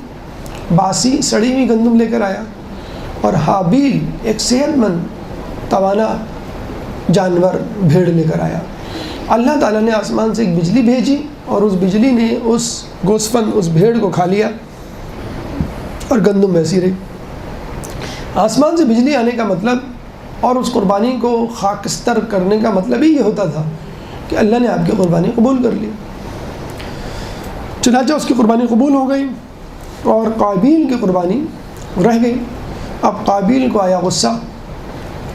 باسی سڑی ہوئی گندم لے کر آیا اور حابیل ایک صحت مند توانا جانور بھیڑ لے کر آیا۔ اللہ تعالیٰ نے آسمان سے ایک بجلی بھیجی اور اس بجلی نے اس گوسفند، اس بھیڑ کو کھا لیا اور گندم ویسی رہی۔ آسمان سے بجلی آنے کا مطلب اور اس قربانی کو خاکستر کرنے کا مطلب ہی یہ ہوتا تھا کہ اللہ نے آپ کی قربانی قبول کر لی۔ چنانچہ اس کی قربانی قبول ہو گئی اور قابیل کی قربانی رہ گئی۔ اب قابیل کو آیا غصہ،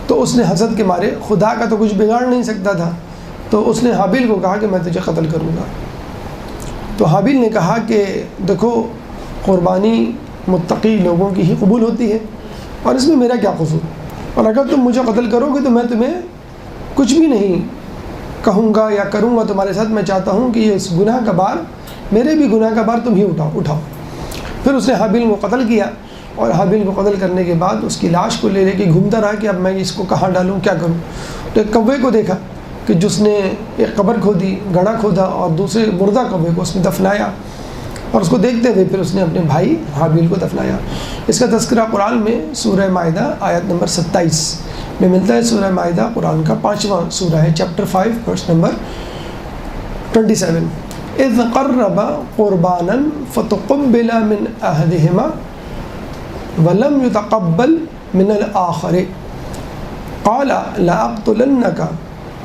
تو اس نے حسد کے مارے، خدا کا تو کچھ بگاڑ نہیں سکتا تھا، تو اس نے حابیل کو کہا کہ میں تجھے قتل کروں گا۔ تو حابیل نے کہا کہ دیکھو، قربانی متقی لوگوں کی ہی قبول ہوتی ہے اور اس میں میرا کیا قصور، اور اگر تم مجھے قتل کرو گے تو میں تمہیں کچھ بھی نہیں کہوں گا یا کروں گا تمہارے ساتھ۔ میں چاہتا ہوں کہ یہ اس گناہ کا بار، میرے بھی گناہ کا بار تم ہی اٹھاؤ۔ پھر اس نے حابیل کو قتل کیا اور حابیل کو قتل کرنے کے بعد اس کی لاش کو لے کے گھومتا رہا کہ اب میں اس کو کہاں ڈالوں، کیا کروں۔ تو ایک کوے کو دیکھا کہ جس نے ایک قبر کھودی، گڑھا کھودا اور دوسرے مردہ کوے کو اس میں دفنایا، اور اس کو دیکھتے ہوئے پھر اس نے اپنے بھائی حابیل کو دفنایا۔ اس کا تذکرہ قرآن میں سورہ مائدہ آیت نمبر 27 میں ملتا ہے۔ سورہ مائدہ قرآن کا 5واں سورہ ہے، چیپٹر 5 ورس نمبر 27۔ اذ قربا قربانا فتقبل من احدہما ولم يتقبل من الآخر قال لأقتلنك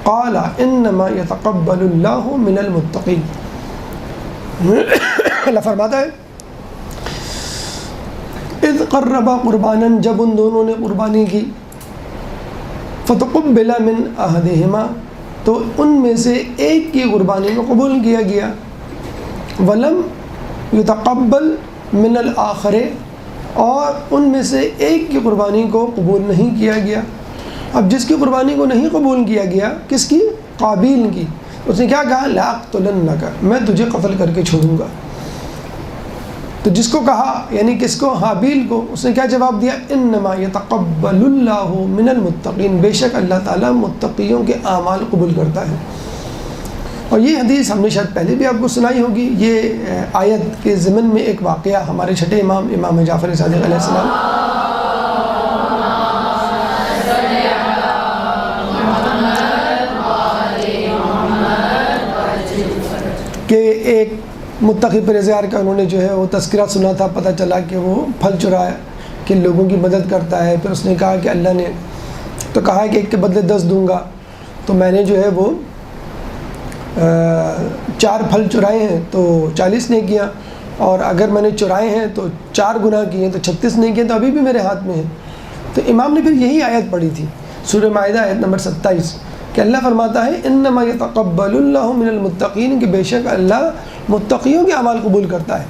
قال انما يتقبل اللہ من المتقین۔ اللہ فرماتا ہے اذ قربا قربانا، جب ان دونوں نے قربانی کی، فتقبل من احدہما، تو ان میں سے ایک کی قربانی کو قبول کیا گیا، ولم یتقبل من الآخر، اور ان میں سے ایک کی قربانی کو قبول نہیں کیا گیا۔ اب جس کی قربانی کو نہیں قبول کیا گیا، کس کی؟ قابیل کی، اس نے کیا کہا؟ لأقتلنک، میں تجھے قتل کر کے چھوڑوں گا۔ تو جس کو کہا، یعنی کس کو؟ حابیل کو، اس نے کیا جواب دیا؟ انما یتقبل اللہ من المتقین، بے شک اللہ تعالیٰ متقیوں کے اعمال قبول کرتا ہے۔ اور یہ حدیث ہم نے شاید پہلے بھی آپ کو سنائی ہوگی۔ یہ آیت کے ضمن میں ایک واقعہ ہمارے چھٹے امام، امام جعفر صادق علیہ السلام کہ ایک متقی پرہیزگار کا انہوں نے جو ہے وہ تذکرہ سنا تھا، پتہ چلا کہ وہ پھل چرایا کہ لوگوں کی مدد کرتا ہے۔ پھر اس نے کہا کہ اللہ نے تو کہا ہے کہ ایک کے بدلے 10 دوں گا، تو میں نے جو ہے وہ 4 پھل چرائے ہیں تو 40 نے کیا، اور اگر میں نے چرائے ہیں تو 4 گناہ کیے ہیں تو 36 نہیں کیے، تو ابھی بھی میرے ہاتھ میں ہے۔ تو امام نے پھر یہی آیت پڑھی تھی، سورہ مائدہ آیت نمبر 27، کہ اللہ فرماتا ہے انما یتقبل اللہ من المتقین، کہ بے شک اللہ متقیوں کے اعمال قبول کرتا ہے۔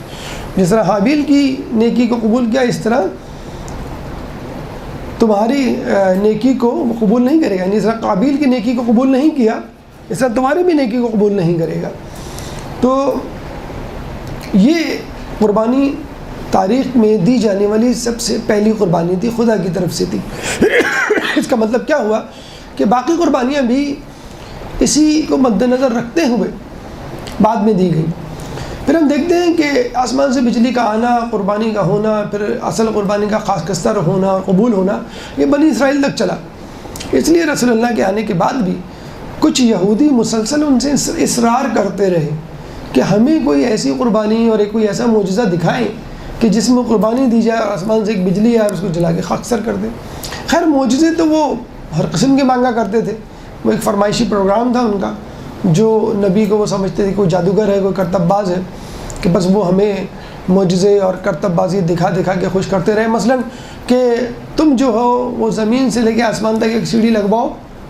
جس طرح حابیل کی نیکی کو قبول کیا، اس طرح تمہاری نیکی کو قبول نہیں کرے گا، یعنی جس طرح قابیل کی نیکی کو قبول نہیں کیا، اس طرح تمہاری بھی نیکی کو قبول نہیں کرے گا۔ تو یہ قربانی تاریخ میں دی جانے والی سب سے پہلی قربانی تھی، خدا کی طرف سے تھی۔ اس کا مطلب کیا ہوا کہ باقی قربانیاں بھی اسی کو مد نظر رکھتے ہوئے بعد میں دی گئی۔ پھر ہم دیکھتے ہیں کہ آسمان سے بجلی کا آنا، قربانی کا ہونا، پھر اصل قربانی کا خاکستر ہونا، قبول ہونا، یہ بنی اسرائیل تک چلا۔ اس لیے رسول اللہ کے آنے کے بعد بھی کچھ یہودی مسلسل ان سے اصرار کرتے رہے کہ ہمیں کوئی ایسی قربانی اور کوئی ایسا معجزہ دکھائیں کہ جس میں قربانی دی جائے اور آسمان سے ایک بجلی آئے اور اس کو جلا کے خاکستر کر دیں۔ خیر معجزے تو وہ ہر قسم کے مانگا کرتے تھے، وہ ایک فرمائشی پروگرام تھا ان کا، جو نبی کو وہ سمجھتے تھے کوئی جادوگر ہے، کوئی کرتب باز ہے، کہ بس وہ ہمیں معجزے اور کرتب بازی دکھا دکھا کے خوش کرتے رہے۔ مثلا کہ تم جو ہو وہ زمین سے لے کے آسمان تک ایک سیڑھی لگواؤ،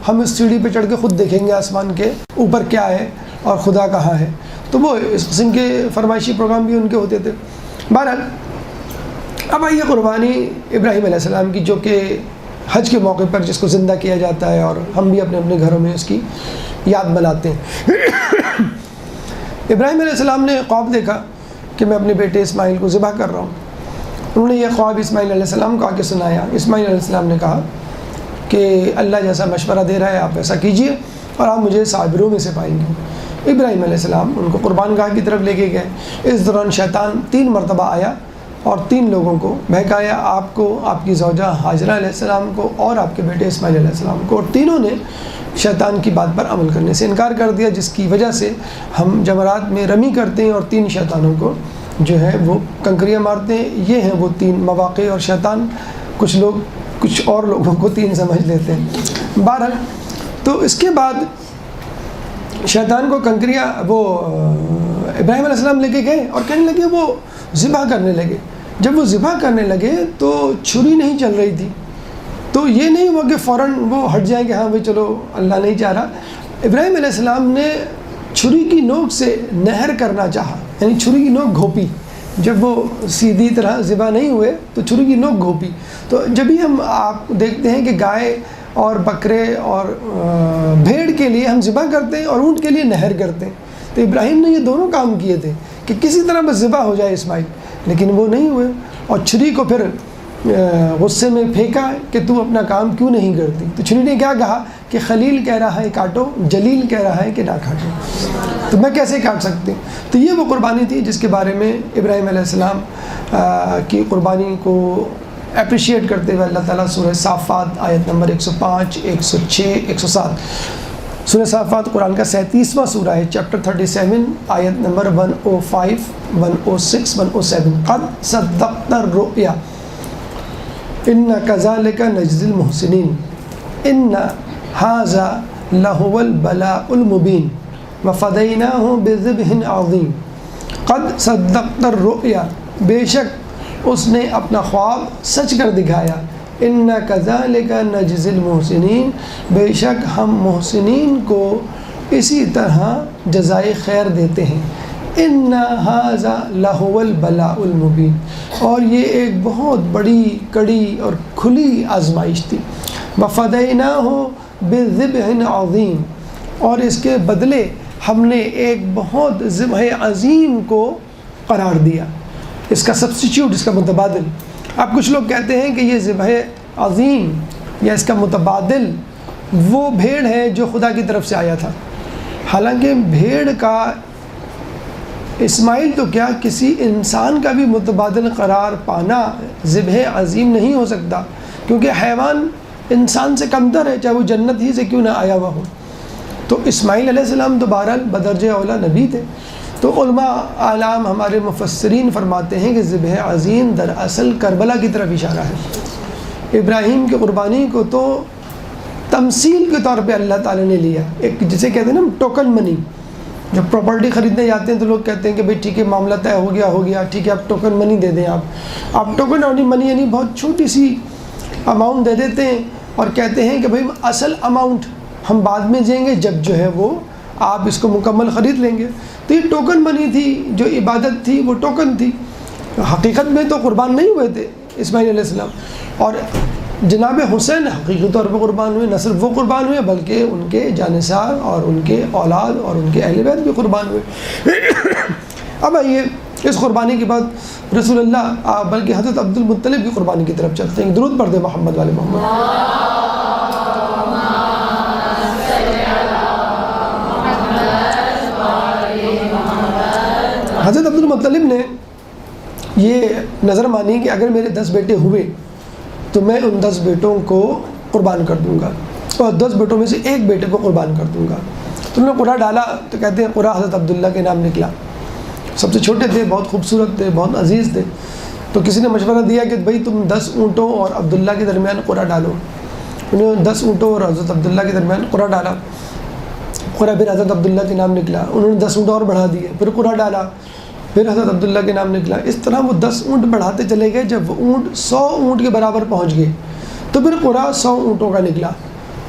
ہم اس سیڑھی پہ چڑھ کے خود دیکھیں گے آسمان کے اوپر کیا ہے اور خدا کہاں ہے۔ تو وہ اس قسم کے فرمائشی پروگرام بھی ان کے ہوتے تھے۔ بہرحال اب آئیے قربانی ابراہیم علیہ السلام کی، جو کہ حج کے موقع پر جس کو زندہ کیا جاتا ہے اور ہم بھی اپنے اپنے گھروں میں اس کی یاد مناتے ہیں۔ ابراہیم علیہ السلام نے خواب دیکھا کہ میں اپنے بیٹے اسماعیل کو ذبح کر رہا ہوں۔ انہوں نے یہ خواب اسماعیل علیہ السلام کو آ کے سنایا۔ اسماعیل علیہ السلام نے کہا کہ اللہ جیسا مشورہ دے رہا ہے آپ ایسا کیجئے اور آپ مجھے صابروں میں سے پائیں گے۔ ابراہیم علیہ السلام ان کو قربان گاہ کی طرف لے کے گئے۔ اس دوران شیطان 3 مرتبہ آیا اور 3 لوگوں کو بہکایا، آپ کو، آپ کی زوجہ حاجرہ علیہ السلام کو اور آپ کے بیٹے اسماعیل علیہ السلام کو، اور تینوں نے شیطان کی بات پر عمل کرنے سے انکار کر دیا، جس کی وجہ سے ہم جمرات میں رمی کرتے ہیں اور 3 شیطانوں کو جو ہے وہ کنکریاں مارتے ہیں۔ یہ ہیں وہ 3 مواقع، اور شیطان کچھ لوگ کچھ اور لوگوں کو 3 سمجھ لیتے ہیں۔ بہرحال تو اس کے بعد شیطان کو کنکریاں وہ ابراہیم علیہ السلام لے کے گئے اور کہنے لگے، وہ ذبح کرنے لگے۔ جب وہ ذبح کرنے لگے تو چھری نہیں چل رہی تھی، تو یہ نہیں ہوا کہ فوراً وہ ہٹ جائیں کہ ہاں بھائی چلو اللہ نہیں چاہ رہا۔ ابراہیم علیہ السلام نے چھری کی نوک سے نہر کرنا چاہا، یعنی چھری کی نوک گھوپی۔ جب وہ سیدھی طرح ذبح نہیں ہوئے تو چھری کی نوک گھوپی۔ تو جب بھی ہم آپ دیکھتے ہیں کہ گائے اور بکرے اور بھیڑ کے لیے ہم ذبح کرتے ہیں اور اونٹ کے لیے نہر کرتے ہیں، تو ابراہیم نے یہ دونوں کام کیے تھے کہ کسی طرح بس ذبح ہو جائے اسماعیل، لیکن وہ نہیں ہوئے، اور چھری کو پھر غصے میں پھینکا کہ تو اپنا کام کیوں نہیں کرتی۔ تو چھری نے کیا کہا کہ خلیل کہہ رہا ہے کاٹو، جلیل کہہ رہا ہے کہ نہ کاٹو، تو میں کیسے کاٹ سکتی ہوں۔ تو یہ وہ قربانی تھی جس کے بارے میں ابراہیم علیہ السلام کی قربانی کو اپریشیٹ کرتے ہوئے اللہ تعالیٰ سورہ صافات آیت نمبر 105، 106، 107، سورہ صافات قرآن کا 37واں سورہ ہے، چیپٹر 37 آیت نمبر 105، 106، 107۔ قد صدقت الرؤیا ان کذالک نجزی المحسنین ان ھذا لہو البلاء المبین وفدیناہ بذبح عظیم۔ قد صدقت الرؤیا، بے شک اس نے اپنا خواب سچ کر دکھایا۔ ان کذالک نجزی المحسنین، بے شک ہم محسنین کو اسی طرح جزائے خیر دیتے ہیں۔ ان ھذا لہو البلاء المبین، اور یہ ایک بہت بڑی کڑی اور کھلی آزمائش تھی۔ وفدیناہ بذبح عظیم، اور اس کے بدلے ہم نے ایک بہت ذبح عظیم کو قرار دیا، اس کا سبسٹیچیوٹ، اس کا متبادل۔ اب کچھ لوگ کہتے ہیں کہ یہ ذبح عظیم یا اس کا متبادل وہ بھیڑ ہے جو خدا کی طرف سے آیا تھا، حالانکہ بھیڑ کا اسماعیل تو کیا کسی انسان کا بھی متبادل قرار پانا ذبح عظیم نہیں ہو سکتا، کیونکہ حیوان انسان سے کمتر ہے، چاہے وہ جنت ہی سے کیوں نہ آیا ہوا ہو۔ تو اسماعیل علیہ السلام تو بہرحال بدرجہ اولیٰ نبی تھے۔ تو علماء اعلام ہمارے مفسرین فرماتے ہیں کہ ذبح عظیم دراصل کربلا کی طرف اشارہ ہے۔ ابراہیم کی قربانی کو تو تمثیل کے طور پہ اللہ تعالیٰ نے لیا، ایک جسے کہتے ہیں نا ٹوکن منی۔ جب پراپرٹی خریدنے جاتے ہیں تو لوگ کہتے ہیں کہ بھئی ٹھیک ہے معاملہ طے ہو گیا، ٹھیک ہے آپ ٹوکن منی دے دیں۔ آپ ٹوکن منی یعنی بہت چھوٹی سی اماؤنٹ دے دیتے ہیں اور کہتے ہیں کہ بھئی اصل اماؤنٹ ہم بعد میں دیں گے جب جو ہے وہ آپ اس کو مکمل خرید لیں گے۔ تو یہ ٹوکن منی تھی، جو عبادت تھی وہ ٹوکن تھی، حقیقت میں تو قربان نہیں ہوئے تھے اسماعیل علیہ السلام۔ اور جناب حسین حقیقی طور پہ قربان ہوئے، نہ صرف وہ قربان ہوئے بلکہ ان کے جانثار اور ان کے اولاد اور ان کے اہل بیت بھی قربان ہوئے۔ اب آئیے اس قربانی کے بعد رسول اللہ بلکہ حضرت عبد المطلب کی قربانی کی طرف چلتے ہیں۔ درود پڑھ دیں محمد والے محمد۔ حضرت عبد المطلب نے یہ نظر مانی کہ اگر میرے 10 بیٹے ہوئے تو میں ان 10 بیٹوں کو قربان کر دوں گا، اور 10 بیٹوں میں سے ایک بیٹے کو قربان کر دوں گا۔ تو انہوں نے قرہ ڈالا، تو کہتے ہیں قرہ حضرت عبداللہ کے نام نکلا۔ سب سے چھوٹے تھے، بہت خوبصورت تھے، بہت عزیز تھے۔ تو کسی نے مشورہ دیا کہ بھئی تم 10 اونٹوں اور عبداللہ کے درمیان قرہ ڈالو۔ انہوں نے 10 اونٹوں اور حضرت عبداللہ کے درمیان قرہ ڈالا۔ قرہ پھر حضرت عبداللہ کے نام نکلا، انہوں نے 10 اونٹ اور بڑھا دیے، پھر قرہ ڈالا، پھر حضرت عبداللہ کے نام نکلا۔ اس طرح وہ 10 اونٹ بڑھاتے چلے گئے۔ جب وہ اونٹ 100 اونٹ کے برابر پہنچ گئے تو پھر قرہ 100 اونٹوں کا نکلا،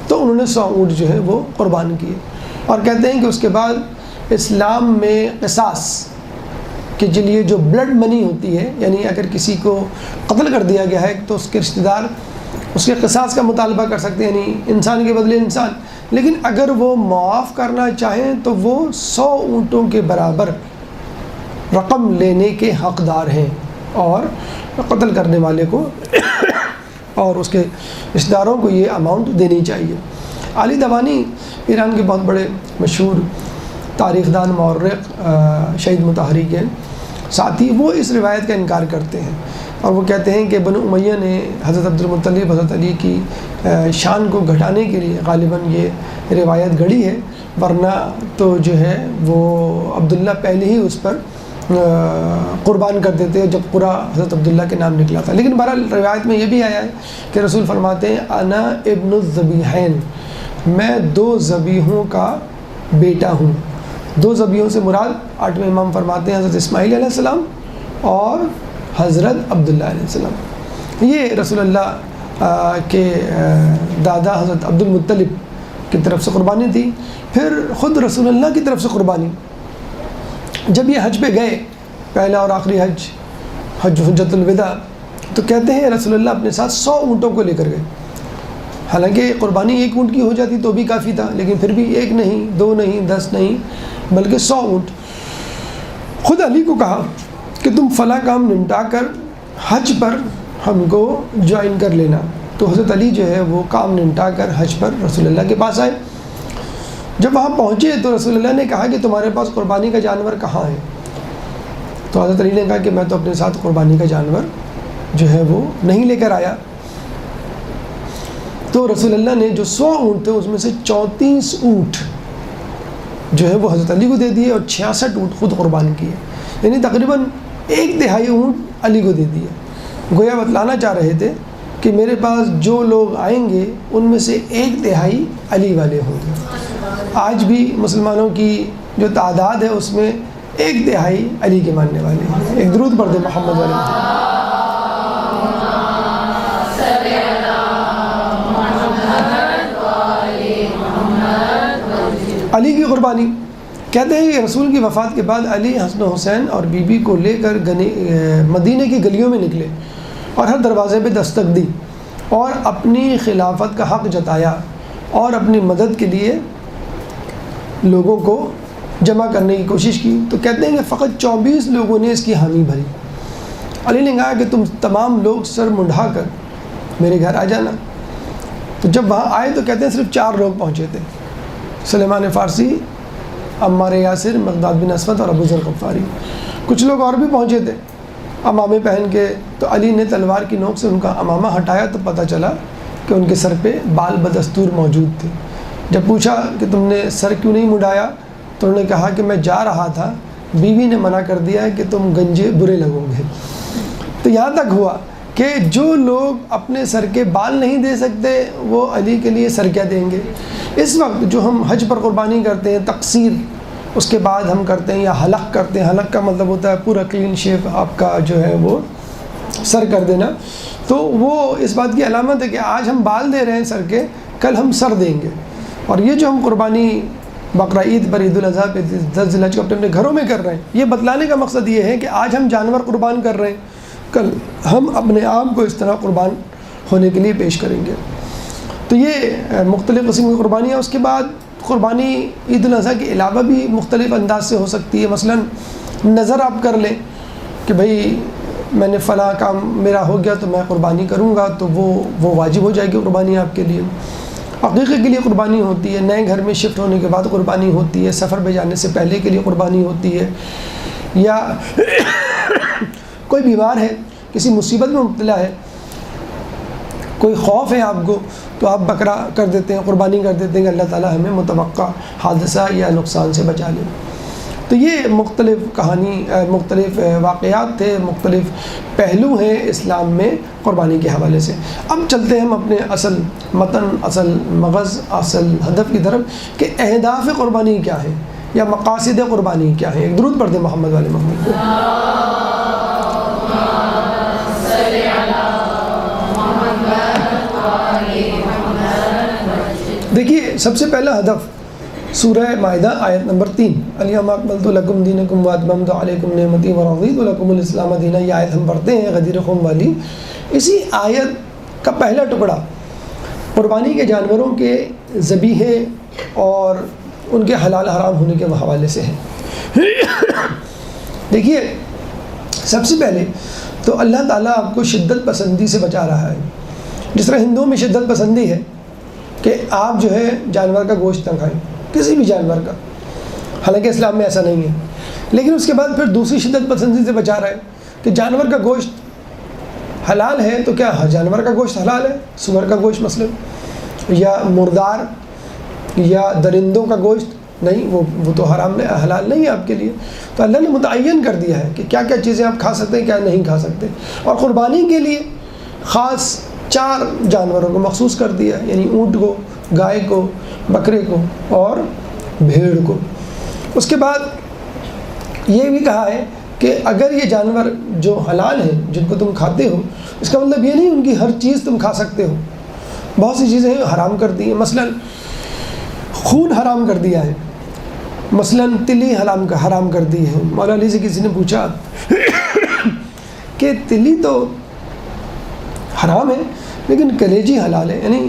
تو انہوں نے 100 اونٹ جو ہے وہ قربان کیے۔ اور کہتے ہیں کہ اس کے بعد اسلام میں قصاص کے لیے جو بلڈ منی ہوتی ہے، یعنی اگر کسی کو قتل کر دیا گیا ہے تو اس کے رشتہ دار اس کے قصاص کا مطالبہ کر سکتے ہیں، یعنی انسان کے بدلے انسان، لیکن اگر وہ معاف کرنا چاہیں تو وہ 100 اونٹوں کے برابر رقم لینے کے حقدار ہیں، اور قتل کرنے والے کو اور اس کے رشتہ داروں کو یہ اماؤنٹ دینی چاہیے۔ علی دوانی ایران کے بہت بڑے مشہور تاریخ دان، مورخ، شہید متحرک ہیں، ساتھ ہی وہ اس روایت کا انکار کرتے ہیں، اور وہ کہتے ہیں کہ بنو امیہ نے حضرت عبدالمطلب حضرت علی کی شان کو گھٹانے کے لیے غالباً یہ روایت گھڑی ہے، ورنہ تو جو ہے وہ عبداللہ پہلے ہی اس پر قربان کر دیتے جب پورا حضرت عبداللہ کے نام نکلا تھا۔ لیکن بہرحال روایت میں یہ بھی آیا ہے کہ رسول فرماتے ہیں انا ابن الذبیحین، میں 2 ذبیحوں کا بیٹا ہوں۔ 2 ذبیحوں سے مراد 8ویں امام فرماتے ہیں حضرت اسماعیل علیہ السلام اور حضرت عبداللہ علیہ السلام۔ یہ رسول اللہ کے دادا حضرت عبدالمطلب کی طرف سے قربانی تھی، پھر خود رسول اللہ کی طرف سے قربانی۔ جب یہ حج پہ گئے، پہلا اور آخری حج، حج حجۃ الوداع، تو کہتے ہیں رسول اللہ اپنے ساتھ 100 اونٹوں کو لے کر گئے۔ حالانکہ قربانی 1 اونٹ کی ہو جاتی تو بھی کافی تھا، لیکن پھر بھی 1 نہیں، 2 نہیں، 10 نہیں، بلکہ 100 اونٹ۔ خود علی کو کہا کہ تم فلاں کام نمٹا کر حج پر ہم کو جوائن کر لینا، تو حضرت علی جو ہے وہ کام نمٹا کر حج پر رسول اللہ کے پاس آئے۔ جب وہاں پہنچے تو رسول اللہ نے کہا کہ تمہارے پاس قربانی کا جانور کہاں ہے؟ تو حضرت علی نے کہا کہ میں تو اپنے ساتھ قربانی کا جانور جو ہے وہ نہیں لے کر آیا۔ تو رسول اللہ نے جو 100 اونٹ تھے اس میں سے 34 اونٹ جو ہے وہ حضرت علی کو دے دیے، اور 66 اونٹ خود قربان کیے، یعنی تقریباً 1/3 اونٹ علی کو دے دیے۔ گویا بتلانا چاہ رہے تھے کہ میرے پاس جو لوگ آئیں گے ان میں سے 1/3 علی والے ہوں گے۔ آج بھی مسلمانوں کی جو تعداد ہے اس میں 1/3 علی کے ماننے والے ہیں۔ ایک درود پڑھ دیں محمد والے۔ علی کی قربانی، کہتے ہیں کہ رسول کی وفات کے بعد علی حسن و حسین اور بی بی کو لے کر مدینے کی گلیوں میں نکلے اور ہر دروازے پہ دستک دی اور اپنی خلافت کا حق جتایا اور اپنی مدد کے لیے لوگوں کو جمع کرنے کی کوشش کی۔ تو کہتے ہیں کہ فقط 24 لوگوں نے اس کی حامی بھری۔ علی نے کہا کہ تم تمام لوگ سر منڈھا کر میرے گھر آ جانا۔ تو جب وہاں آئے تو کہتے ہیں صرف 4 لوگ پہنچے تھے، سلیمان فارسی، عمار یاسر، مقداد بن اسود اور ابو ذر غفاری۔ کچھ لوگ اور بھی پہنچے تھے امامے پہن کے، تو علی نے تلوار کی نوک سے ان کا امامہ ہٹایا تو پتہ چلا کہ ان کے سر پہ بال بدستور موجود تھے۔ جب پوچھا کہ تم نے سر کیوں نہیں مڈایا تو انہوں نے کہا کہ میں جا رہا تھا، بیوی نے منع کر دیا ہے کہ تم گنجے برے لگو گے۔ تو یہاں تک ہوا کہ جو لوگ اپنے سر کے بال نہیں دے سکتے وہ علی کے لیے سر کیا دیں گے۔ اس وقت جو ہم حج پر قربانی کرتے ہیں تقصیر، اس کے بعد ہم کرتے ہیں یا حلق کرتے ہیں، حلق کا مطلب ہوتا ہے پورا کلین شیپ آپ کا جو ہے وہ سر کر دینا، تو وہ اس بات کی علامت ہے کہ آج ہم بال دے رہے ہیں سر کے، کل ہم سر دیں گے۔ اور یہ جو ہم قربانی بقرہ عید پر، عید الاضحیٰ پہ 10 ذی الحجہ کو اپنے گھروں میں کر رہے ہیں، یہ بتلانے کا مقصد یہ ہے کہ آج ہم جانور قربان کر رہے ہیں، کل ہم اپنے آپ کو اس طرح قربان ہونے کے لیے پیش کریں گے۔ تو یہ مختلف قسم کی قربانیاں۔ اس کے بعد قربانی عید الاضحیٰ کے علاوہ بھی مختلف انداز سے ہو سکتی ہے۔ مثلا نظر آپ کر لیں کہ بھئی میں نے فلاں کام میرا ہو گیا تو میں قربانی کروں گا، تو وہ واجب ہو جائے گی قربانی آپ کے لیے۔ عقیقے کے لیے قربانی ہوتی ہے، نئے گھر میں شفٹ ہونے کے بعد قربانی ہوتی ہے، سفر پہ جانے سے پہلے کے لیے قربانی ہوتی ہے، یا کوئی بیمار ہے، کسی مصیبت میں مبتلا ہے، کوئی خوف ہے آپ کو، تو آپ بکرا کر دیتے ہیں، قربانی کر دیتے ہیں کہ اللہ تعالیٰ ہمیں متوقع حادثہ یا نقصان سے بچا لے۔ تو یہ مختلف مختلف واقعات تھے، مختلف پہلو ہیں اسلام میں قربانی کے حوالے سے۔ اب چلتے ہیں ہم اپنے اصل متن، اصل مغز، اصل ہدف کی طرف کہ اہداف قربانی کیا ہے یا مقاصد قربانی کیا ہے۔ ایک درود پڑھ دیں محمد والے محمد۔ دیکھیے سب سے پہلا ہدف سورہ مائدہ آیت نمبر 3، الیوم اکملت لکم دینکم واتممت علیکم نعمتی ورضیت لکم الاسلام دینا، یہ آیت ہم پڑھتے ہیں غدیر خم والی۔ اسی آیت کا پہلا ٹکڑا قربانی کے جانوروں کے ذبیحے اور ان کے حلال حرام ہونے کے حوالے سے ہے۔ دیکھیے، سب سے پہلے تو اللہ تعالیٰ آپ کو شدت پسندی سے بچا رہا ہے۔ جس طرح ہندوؤں میں شدت پسندی ہے کہ آپ جو ہے جانور کا گوشت نہ کھائیں، کسی بھی جانور کا، حالانکہ اسلام میں ایسا نہیں ہے، لیکن اس کے بعد پھر دوسری شدت پسندی سے بچا رہا ہے کہ جانور کا گوشت حلال ہے تو کیا جانور کا گوشت حلال ہے؟ سور کا گوشت مثلا، یا مردار یا درندوں کا گوشت نہیں، وہ تو حرام نہیں، حلال نہیں ہے آپ کے لیے۔ تو اللہ نے متعین کر دیا ہے کہ کیا کیا چیزیں آپ کھا سکتے ہیں، کیا نہیں کھا سکتے، اور قربانی کے لیے خاص 4 جانوروں کو مخصوص کر دیا ہے، یعنی اونٹ کو، گائے کو، بکرے کو اور بھیڑ کو۔ اس کے بعد یہ بھی کہا ہے کہ اگر یہ جانور جو حلال ہیں جن کو تم کھاتے ہو، اس کا مطلب یہ نہیں ان کی ہر چیز تم کھا سکتے ہو، بہت سی چیزیں حرام کر دی ہیں، مثلا خون حرام کر دیا ہے، مثلا تلی حرام کر دی ہے۔ مولا علی سے کسی نے پوچھا کہ تلی تو حرام ہے لیکن کلیجی حلال ہے، یعنی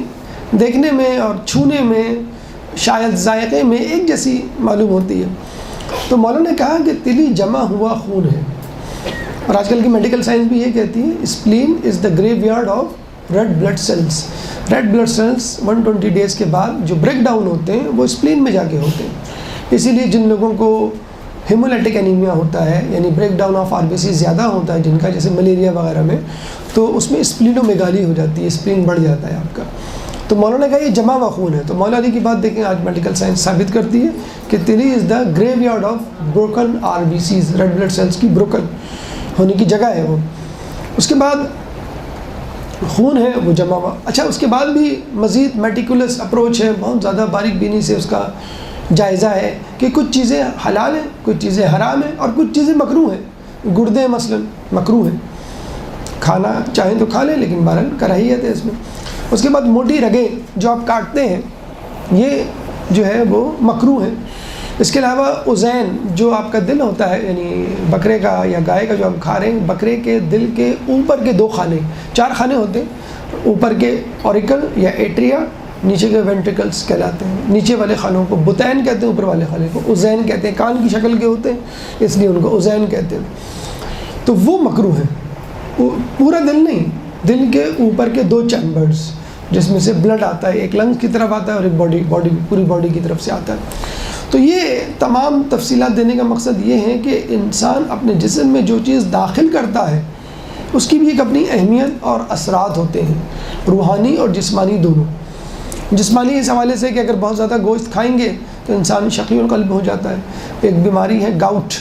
دیکھنے میں اور چھونے میں شاید ذائقے میں ایک جیسی معلوم ہوتی ہے۔ تو مولا نے کہا کہ تلی جمع ہوا خون ہے، اور آج کل کی میڈیکل سائنس بھی یہ کہتی ہے spleen is the grave of red blood cells. Red blood cells 120 days کے بعد جو بریک ڈاؤن ہوتے ہیں وہ اسپلین میں جا کے ہوتے ہیں، اسی لیے جن لوگوں کو ہیمولیٹک انیمیا ہوتا ہے، یعنی بریک ڈاؤن آف RBC زیادہ ہوتا ہے جن کا، جیسے ملیریا وغیرہ میں، تو اس میں اسپلینومیگالی ہو جاتی ہے، اسپلین بڑھ جاتا ہے آپ کا۔ تو مولانا نے کہا یہ جمع ہوا خون ہے، تو مولا علی کی بات دیکھیں آج میڈیکل سائنس ثابت کرتی ہے کہ تلی is the grave of broken RBCs، red blood cells کی بروکن ہونے کی جگہ ہے وہ۔ اس کے بعد خون ہے وہ جمع ہوا۔ اچھا، اس کے بعد بھی مزید میٹیکولس اپروچ ہے، بہت زیادہ باریک بینی سے اس کا جائزہ ہے کہ کچھ چیزیں حلال ہیں، کچھ چیزیں حرام ہیں، اور کچھ چیزیں مکروہ ہیں۔ گردے مثلا مکروہ ہیں، کھانا چاہیں تو کھا لیں لیکن بہرحال کراہیت ہے اس میں۔ اس کے بعد موٹی رگیں جو آپ کاٹتے ہیں یہ جو ہے وہ مکروہ ہیں۔ اس کے علاوہ اذین جو آپ کا دل ہوتا ہے، یعنی بکرے کا یا گائے کا جو آپ کھا رہے ہیں، بکرے کے دل کے اوپر کے 2 خانے، 4 خانے ہوتے ہیں، اوپر کے اوریکل یا ایٹریا، نیچے کے وینٹریکلس کہلاتے ہیں۔ نیچے والے خانوں کو بطین کہتے ہیں، اوپر والے خانے کو اذین کہتے ہیں، کان کی شکل کے ہوتے ہیں اس لیے ان کو اذین کہتے ہیں۔ تو وہ مکروہ ہیں، پورا دل نہیں، دل کے اوپر کے 2 چیمبرز جس میں سے بلڈ آتا ہے، ایک لنگز کی طرف آتا ہے اور ایک پوری باڈی کی طرف سے آتا ہے۔ تو یہ تمام تفصیلات دینے کا مقصد یہ ہے کہ انسان اپنے جسم میں جو چیز داخل کرتا ہے اس کی بھی ایک اپنی اہمیت اور اثرات ہوتے ہیں، روحانی اور جسمانی دونوں۔ جسمانی اس حوالے سے کہ اگر بہت زیادہ گوشت کھائیں گے تو انسان شقی القلب ہو جاتا ہے، ایک بیماری ہے گاؤٹ،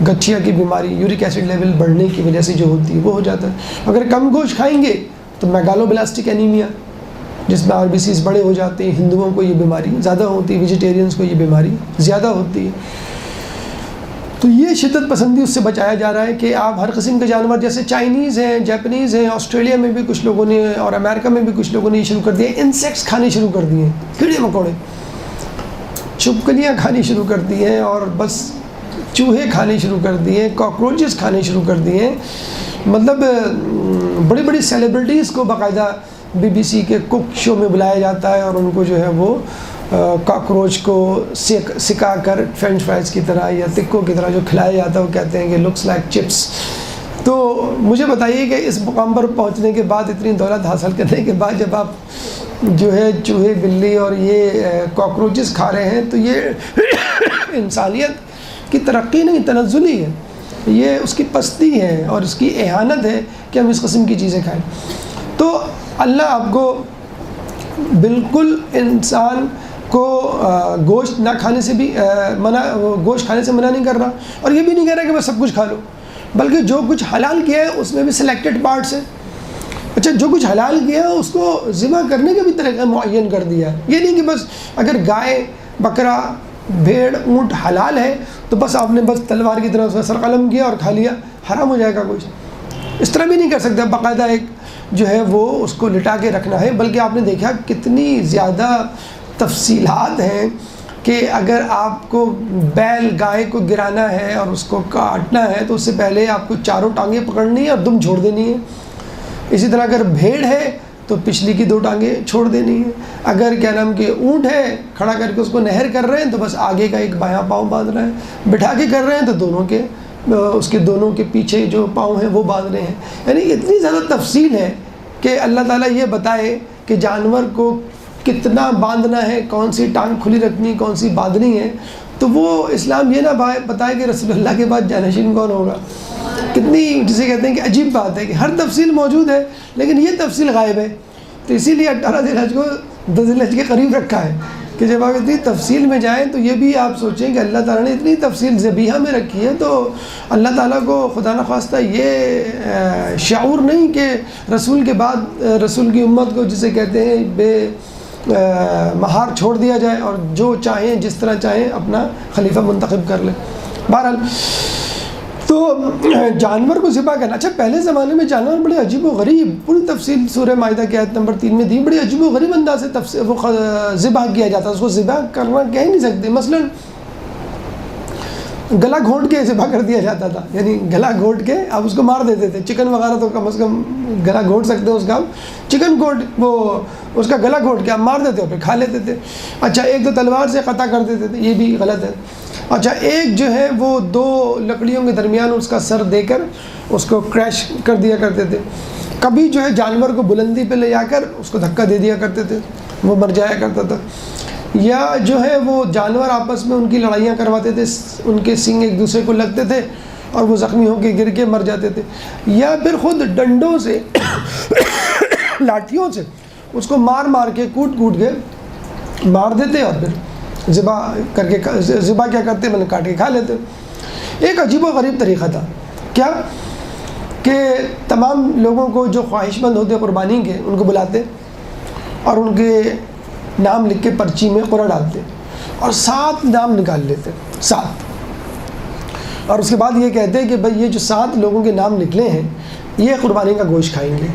گٹھیا کی بیماری، یورک ایسڈ لیول بڑھنے کی وجہ سے جو ہوتی ہے وہ ہو جاتا ہے۔ اگر کم گوشت کھائیں گے تو میگالو بلاسٹک انیمیا، جس میں RBCs بڑے ہو جاتے ہیں، ہندوؤں کو یہ بیماری زیادہ ہوتی ہے، ویجیٹیرینز کو یہ بیماری زیادہ ہوتی ہے۔ تو یہ شدت پسندی اس سے بچایا جا رہا ہے کہ آپ ہر قسم کے جانور، جیسے چائنیز ہیں، جاپنیز ہیں، آسٹریلیا میں بھی کچھ لوگوں نے اور امریکہ میں بھی کچھ لوگوں نے یہ شروع کر دیا، انسیکٹس کھانے شروع کر دیے، کیڑے مکوڑے، چھپکلیاں کھانی شروع کر دی ہیں، اور بس چوہے کھانے شروع کر دیے، کاکروچز کھانے شروع کر دیے۔ مطلب بڑی بڑی سیلیبریٹیز کو باقاعدہ BBC کے کک شو میں بلایا جاتا ہے، اور ان کو جو ہے وہ کاکروچ کو سکا کر فرینچ فرائز کی طرح یا تکوں کی طرح جو کھلایا جاتا ہے، وہ کہتے ہیں کہ لکس لائک چپس۔ تو مجھے بتائیے کہ اس مقام پر پہنچنے کے بعد، اتنی دولت حاصل کرنے کے بعد، جب آپ جو ہے چوہے، بلی اور یہ کاکروچز کھا رہے ہیں، تو یہ انسانیت کی ترقی نہیں، تنزلی ہے، یہ اس کی پستی ہے اور اس کی اہانت ہے کہ ہم اس قسم کی چیزیں کھائیں۔ تو اللہ آپ کو بالکل انسان کو گوشت نہ کھانے سے بھی گوشت کھانے سے منع نہیں کر رہا، اور یہ بھی نہیں کہہ رہا کہ بس سب کچھ کھا لو، بلکہ جو کچھ حلال کیا ہے اس میں بھی سلیکٹڈ پارٹس ہیں۔ اچھا، جو کچھ حلال کیا ہے اس کو ذبح کرنے کا بھی طریقہ معین کر دیا ہے۔ یہ نہیں کہ بس اگر گائے، بکرا، بھیڑ، اونٹ حلال ہے تو بس آپ نے بس تلوار کی طرح سر قلم کیا اور کھا لیا، حرام ہو جائے گا گوشت۔ اس طرح بھی نہیں کر سکتے، باقاعدہ ایک جو ہے وہ اس کو لٹا کے رکھنا ہے، بلکہ آپ نے دیکھا کتنی زیادہ تفصیلات ہیں کہ اگر آپ کو بیل گائے کو گرانا ہے اور اس کو کاٹنا ہے تو اس سے پہلے آپ کو چاروں ٹانگیں پکڑنی ہے اور دم چھوڑ دینی ہے. اسی طرح اگر بھیڑ ہے تو پچھلی کی 2 ٹانگیں چھوڑ دینی ہے. اگر کیا نام کہ اونٹ ہے کھڑا کر کے اس کو نہر کر رہے ہیں تو بس آگے کا ایک بایاں پاؤں باندھنا ہے. بٹھا کے کر رہے ہیں تو دونوں کے اس کے دونوں کے پیچھے جو پاؤں ہیں وہ باندھنے ہیں. یعنی اتنی زیادہ تفصیل ہے کہ اللہ تعالیٰ یہ بتائے کہ جانور کو کتنا باندھنا ہے، کون سی ٹانگ کھلی رکھنی، کون سی باندھنی ہے. تو وہ اسلام یہ نہ بتائے کہ رسول اللہ کے بعد جانشین کون ہوگا. کتنی جسے کہتے ہیں کہ عجیب بات ہے کہ ہر تفصیل موجود ہے لیکن یہ تفصیل غائب ہے. تو اسی لیے 18 ذی الحج کو 10 ذی الحج کے قریب رکھا ہے کہ جب آپ اتنی تفصیل میں جائیں تو یہ بھی آپ سوچیں کہ اللہ تعالیٰ نے اتنی تفصیل ذبیحہ میں رکھی ہے. تو اللہ تعالیٰ کو خدا نخواستہ یہ شعور نہیں کہ رسول کے بعد رسول کی امت کو جسے کہتے ہیں بے مہار چھوڑ دیا جائے اور جو چاہیں جس طرح چاہیں اپنا خلیفہ منتخب کر لیں. بہرحال تو جانور کو ذبح کرنا. اچھا پہلے زمانے میں جانور بڑے عجیب و غریب، پوری تفصیل سورہ مائدہ کی آیت نمبر 3 میں دی، بڑے عجیب و غریب انداز سے وہ ذبح کیا جاتا ہے. اس کو ذبح کرنا کہہ ہی نہیں سکتے. مثلا گلا گھونٹ کے ذبح کر دیا جاتا تھا، یعنی گلا گھونٹ کے آپ اس کو مار دیتے تھے. چکن وغیرہ تو کم از کم گلا گھونٹ سکتے ہیں اس کا، چکن گھونٹ وہ اس کا گلا گھونٹ کے آپ مار دیتے ہو پھر کھا لیتے تھے. اچھا ایک تو تلوار سے قطع کر دیتے تھے، یہ بھی غلط ہے. اچھا ایک جو ہے وہ 2 لکڑیوں کے درمیان اس کا سر دے کر اس کو کریش کر دیا کرتے تھے. کبھی جو ہے جانور کو بلندی پہ لے جا کر اس کو دھکا دے دیا کرتے تھے، وہ مر جایا کرتا تھا. یا جو ہے وہ جانور آپس میں ان کی لڑائیاں کرواتے تھے، ان کے سینگ ایک دوسرے کو لگتے تھے اور وہ زخمی ہو کے گر کے مر جاتے تھے. یا پھر خود ڈنڈوں سے لاٹھیوں سے اس کو مار مار کے کوٹ کوٹ کے مار دیتے اور پھر ذبح کر کے ذبح کیا کرتے میں نے کاٹ کے کھا لیتے. ایک عجیب و غریب طریقہ تھا کیا کہ تمام لوگوں کو جو خواہش مند ہوتے قربانی کے ان کو بلاتے اور ان کے نام لکھ کے پرچی میں قرعہ ڈالتے اور 7 نام نکال لیتے 7 اور اس کے بعد یہ کہتے کہ بھائی یہ جو 7 لوگوں کے نام نکلے ہیں یہ قربانی کا گوشت کھائیں گے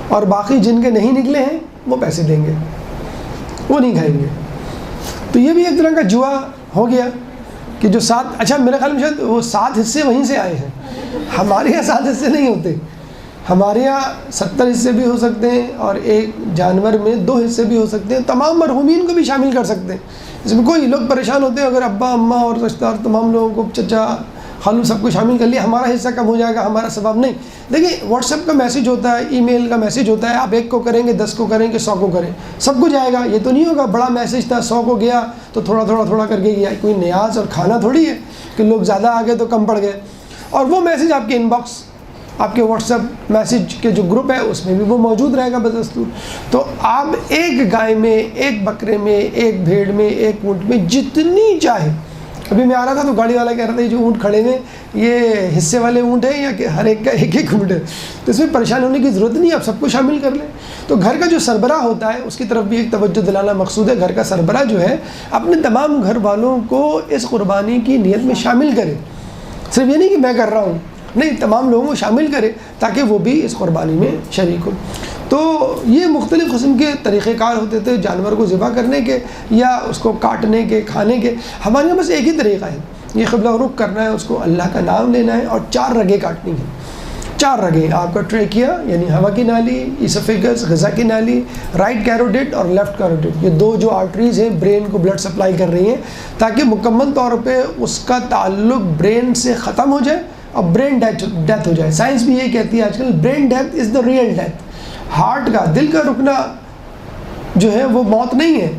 اور باقی جن کے نہیں نکلے ہیں وہ پیسے دیں گے، وہ نہیں کھائیں گے. تو یہ بھی ایک طرح کا جوا ہو گیا کہ جو 7 اچھا میرے خیال میں شاید وہ 7 حصے وہیں سے آئے ہیں. ہمارے یہاں 7 حصے نہیں ہوتے، ہمارے یہاں 70 حصے بھی ہو سکتے ہیں اور ایک جانور میں 2 حصے بھی ہو سکتے ہیں. تمام مرحومین کو بھی شامل کر سکتے ہیں. اس میں کوئی لوگ پریشان ہوتے ہیں اگر ابا اماں اور رشتہ دار تمام لوگوں کو چچا خالو سب کو شامل کر لیا ہمارا حصہ کم ہو جائے گا، ہمارا ثواب نہیں. دیکھیں واٹس ایپ کا میسیج ہوتا ہے، ای میل کا میسیج ہوتا ہے، آپ 1 کو کریں گے 10 کو کریں گے 100 کو کریں سب کو جائے گا. یہ تو نہیں ہوگا بڑا میسیج تھا 100 کو گیا تو تھوڑا تھوڑا تھوڑا کر کے گیا. کوئی نیاز اور کھانا تھوڑی ہے کہ لوگ زیادہ آ گئے تو کم پڑ گئے. اور وہ میسیج آپ کے ان باکس آپ کے واٹس ایپ میسیج کے جو گروپ ہے اس میں بھی وہ موجود رہے گا بدستور. تو آپ ایک گائے میں، ایک بکرے میں، ایک بھیڑ میں، ایک اونٹ میں جتنی چاہے. ابھی میں آ رہا تھا تو گاڑی والا کہہ رہا تھا یہ جو اونٹ کھڑے ہیں یہ حصے والے اونٹ ہیں یا کہ ہر ایک کا ایک ایک اونٹ ہے. تو اس میں پریشان ہونے کی ضرورت نہیں، آپ سب کو شامل کر لیں. تو گھر کا جو سربراہ ہوتا ہے اس کی طرف بھی ایک توجہ دلانا مقصود ہے. گھر کا سربراہ جو ہے اپنے تمام گھر والوں کو اس قربانی کی نیت میں شامل کرے. صرف یہ نہیں کہ میں کر رہا ہوں، نہیں تمام لوگوں کو شامل کرے تاکہ وہ بھی اس قربانی میں شریک ہو. تو یہ مختلف قسم کے طریقہ کار ہوتے تھے جانور کو ذبح کرنے کے یا اس کو کاٹنے کے کھانے کے. ہمارے یہاں بس ایک ہی طریقہ ہے، یہ قبلہ رخ کرنا ہے، اس کو اللہ کا نام لینا ہے اور 4 رگیں کاٹنی ہیں. 4 رگیں آپ کا ٹریکیا یعنی ہوا کی نالی، ایسوفیگس غذا کی نالی، رائٹ کیروٹیڈ اور لیفٹ کیروٹیڈ، یہ 2 جو آرٹریز ہیں برین کو بلڈ سپلائی کر رہی ہیں تاکہ مکمل طور پہ اس کا تعلق برین سے ختم ہو جائے اور برین ڈیتھ ہو جائے. سائنس بھی یہ کہتی ہے آج کل brain death is the real death. Heart کا دل کا رکنا جو ہے وہ موت نہیں ہے،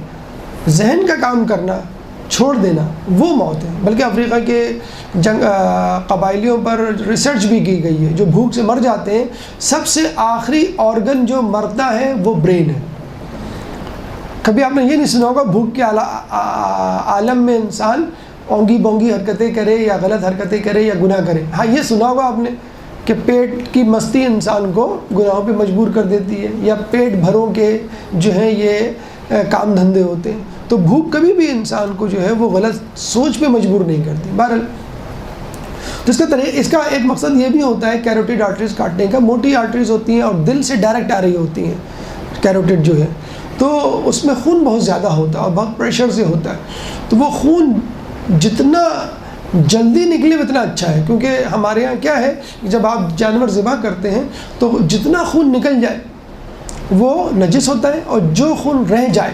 ذہن کا کام کرنا چھوڑ دینا وہ موت ہے. بلکہ افریقہ کے قبائلیوں پر ریسرچ بھی کی گئی ہے، جو بھوک سے مر جاتے ہیں سب سے آخری آرگن جو مرتا ہے وہ برین ہے. کبھی آپ نے یہ نہیں سنا ہوگا بھوک کے عالم میں انسان اونگی بونگی حرکتیں کرے یا غلط حرکتیں کرے یا گناہ کرے. ہاں یہ سنا ہوگا آپ نے کہ پیٹ کی مستی انسان کو گناہوں پہ مجبور کر دیتی ہے یا پیٹ بھروں کے جو ہیں یہ کام دھندے ہوتے ہیں. تو بھوک کبھی بھی انسان کو جو ہے وہ غلط سوچ پہ مجبور نہیں کرتی. بہرحال تو اس کا ایک مقصد یہ بھی ہوتا ہے کیروٹیڈ آرٹریز کاٹنے کا. موٹی آرٹریز ہوتی ہیں اور دل سے ڈائریکٹ آ رہی ہوتی ہیں کیروٹیڈ جو ہے. تو اس میں خون بہت زیادہ ہوتا ہے اور بہت پریشر سے ہوتا ہے، تو وہ خون جتنا جلدی نکلے اتنا اچھا ہے، کیونکہ ہمارے ہاں کیا ہے جب آپ جانور ذبح کرتے ہیں تو جتنا خون نکل جائے وہ نجس ہوتا ہے اور جو خون رہ جائے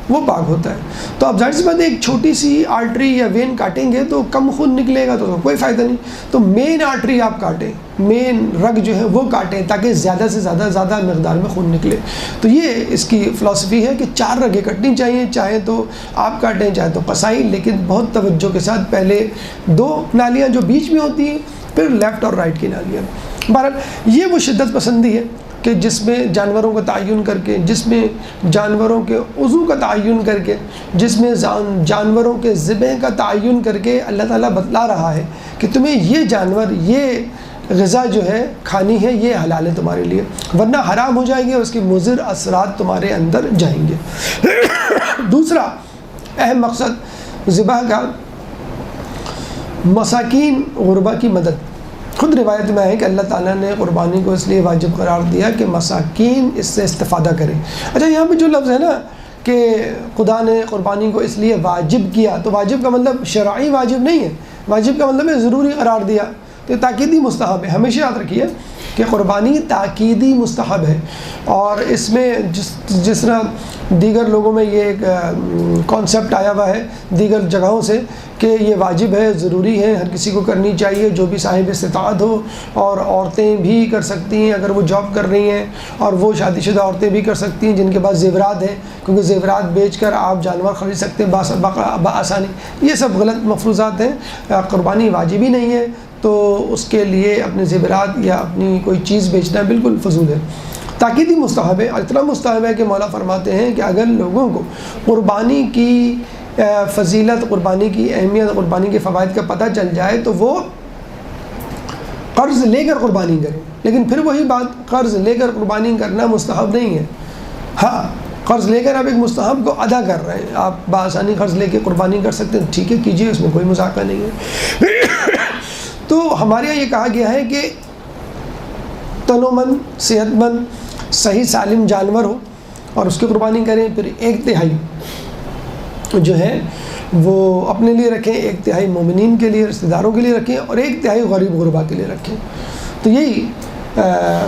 وہ پاک ہوتا ہے. تو آپ ظاہر سی بات ہے ایک چھوٹی سی آرٹری یا وین کاٹیں گے تو کم خون نکلے گا تو کوئی فائدہ نہیں. تو مین آرٹری آپ کاٹیں، مین رگ جو ہے وہ کاٹیں تاکہ زیادہ سے زیادہ مقدار میں خون نکلے. تو یہ اس کی فلسفی ہے کہ 4 رگیں کٹنی چاہیے، چاہے تو آپ کاٹیں چاہے تو قصائی، لیکن بہت توجہ کے ساتھ پہلے 2 نالیاں جو بیچ میں ہوتی ہیں، پھر لیفٹ اور رائٹ کی نالیاں. بہرحال یہ وہ شدت پسندی ہے کہ جس میں جانوروں کا تعین کر کے، جس میں جانوروں کے عضو کا تعین کر کے، جس میں جانوروں کے ذبح کا تعین کر کے اللہ تعالیٰ بتلا رہا ہے کہ تمہیں یہ جانور، یہ غذا جو ہے کھانی ہے، یہ حلال ہے تمہارے لیے، ورنہ حرام ہو جائے گی اور اس کے مضر اثرات تمہارے اندر جائیں گے. دوسرا اہم مقصد ذبح کا مساکین غربا کی مدد. خود روایت میں ہے کہ اللہ تعالیٰ نے قربانی کو اس لیے واجب قرار دیا کہ مساکین اس سے استفادہ کریں. اچھا یہاں پہ جو لفظ ہے نا کہ خدا نے قربانی کو اس لیے واجب کیا، تو واجب کا مطلب شرعی واجب نہیں ہے، واجب کا مطلب ہے ضروری قرار دیا. تو تاکیدی مستحب ہے. ہمیشہ یاد رکھیے کہ قربانی تاکیدی مستحب ہے، اور اس میں جس طرح دیگر لوگوں میں یہ ایک کانسیپٹ آیا ہوا ہے دیگر جگہوں سے کہ یہ واجب ہے، ضروری ہے، ہر کسی کو کرنی چاہیے جو بھی صاحب استطاعت ہو، اور عورتیں بھی کر سکتی ہیں اگر وہ جاب کر رہی ہیں، اور وہ شادی شدہ عورتیں بھی کر سکتی ہیں جن کے پاس زیورات ہیں، کیونکہ زیورات بیچ کر آپ جانور خرید سکتے ہیں بآسانی. یہ سب غلط مفروضات ہیں. قربانی واجب ہی نہیں ہے تو اس کے لیے اپنے زیورات یا اپنی کوئی چیز بیچنا بالکل فضول ہے. تاکیدی مستحب ہے، اتنا مستحب ہے کہ مولا فرماتے ہیں کہ اگر لوگوں کو قربانی کی فضیلت، قربانی کی اہمیت، قربانی کے فوائد کا پتہ چل جائے تو وہ قرض لے کر قربانی کریں. لیکن پھر وہی بات، قرض لے کر قربانی کرنا مستحب نہیں ہے. ہاں قرض لے کر آپ ایک مستحب کو ادا کر رہے ہیں، آپ بآسانی قرض لے کے قربانی کر سکتے ہیں، ٹھیک ہے کیجئے، اس میں کوئی مذاکرہ نہیں ہے. تو ہمارے یہاں یہ کہا گیا ہے کہ تنو مند، صحت مند، صحیح سالم جانور ہو اور اس کی قربانی کریں. پھر 1/3 جو ہے وہ اپنے لیے رکھیں، 1/3 مومنین کے لیے، رشتہ داروں کے لیے رکھیں، اور 1/3 غریب غربا کے لیے رکھیں. تو یہی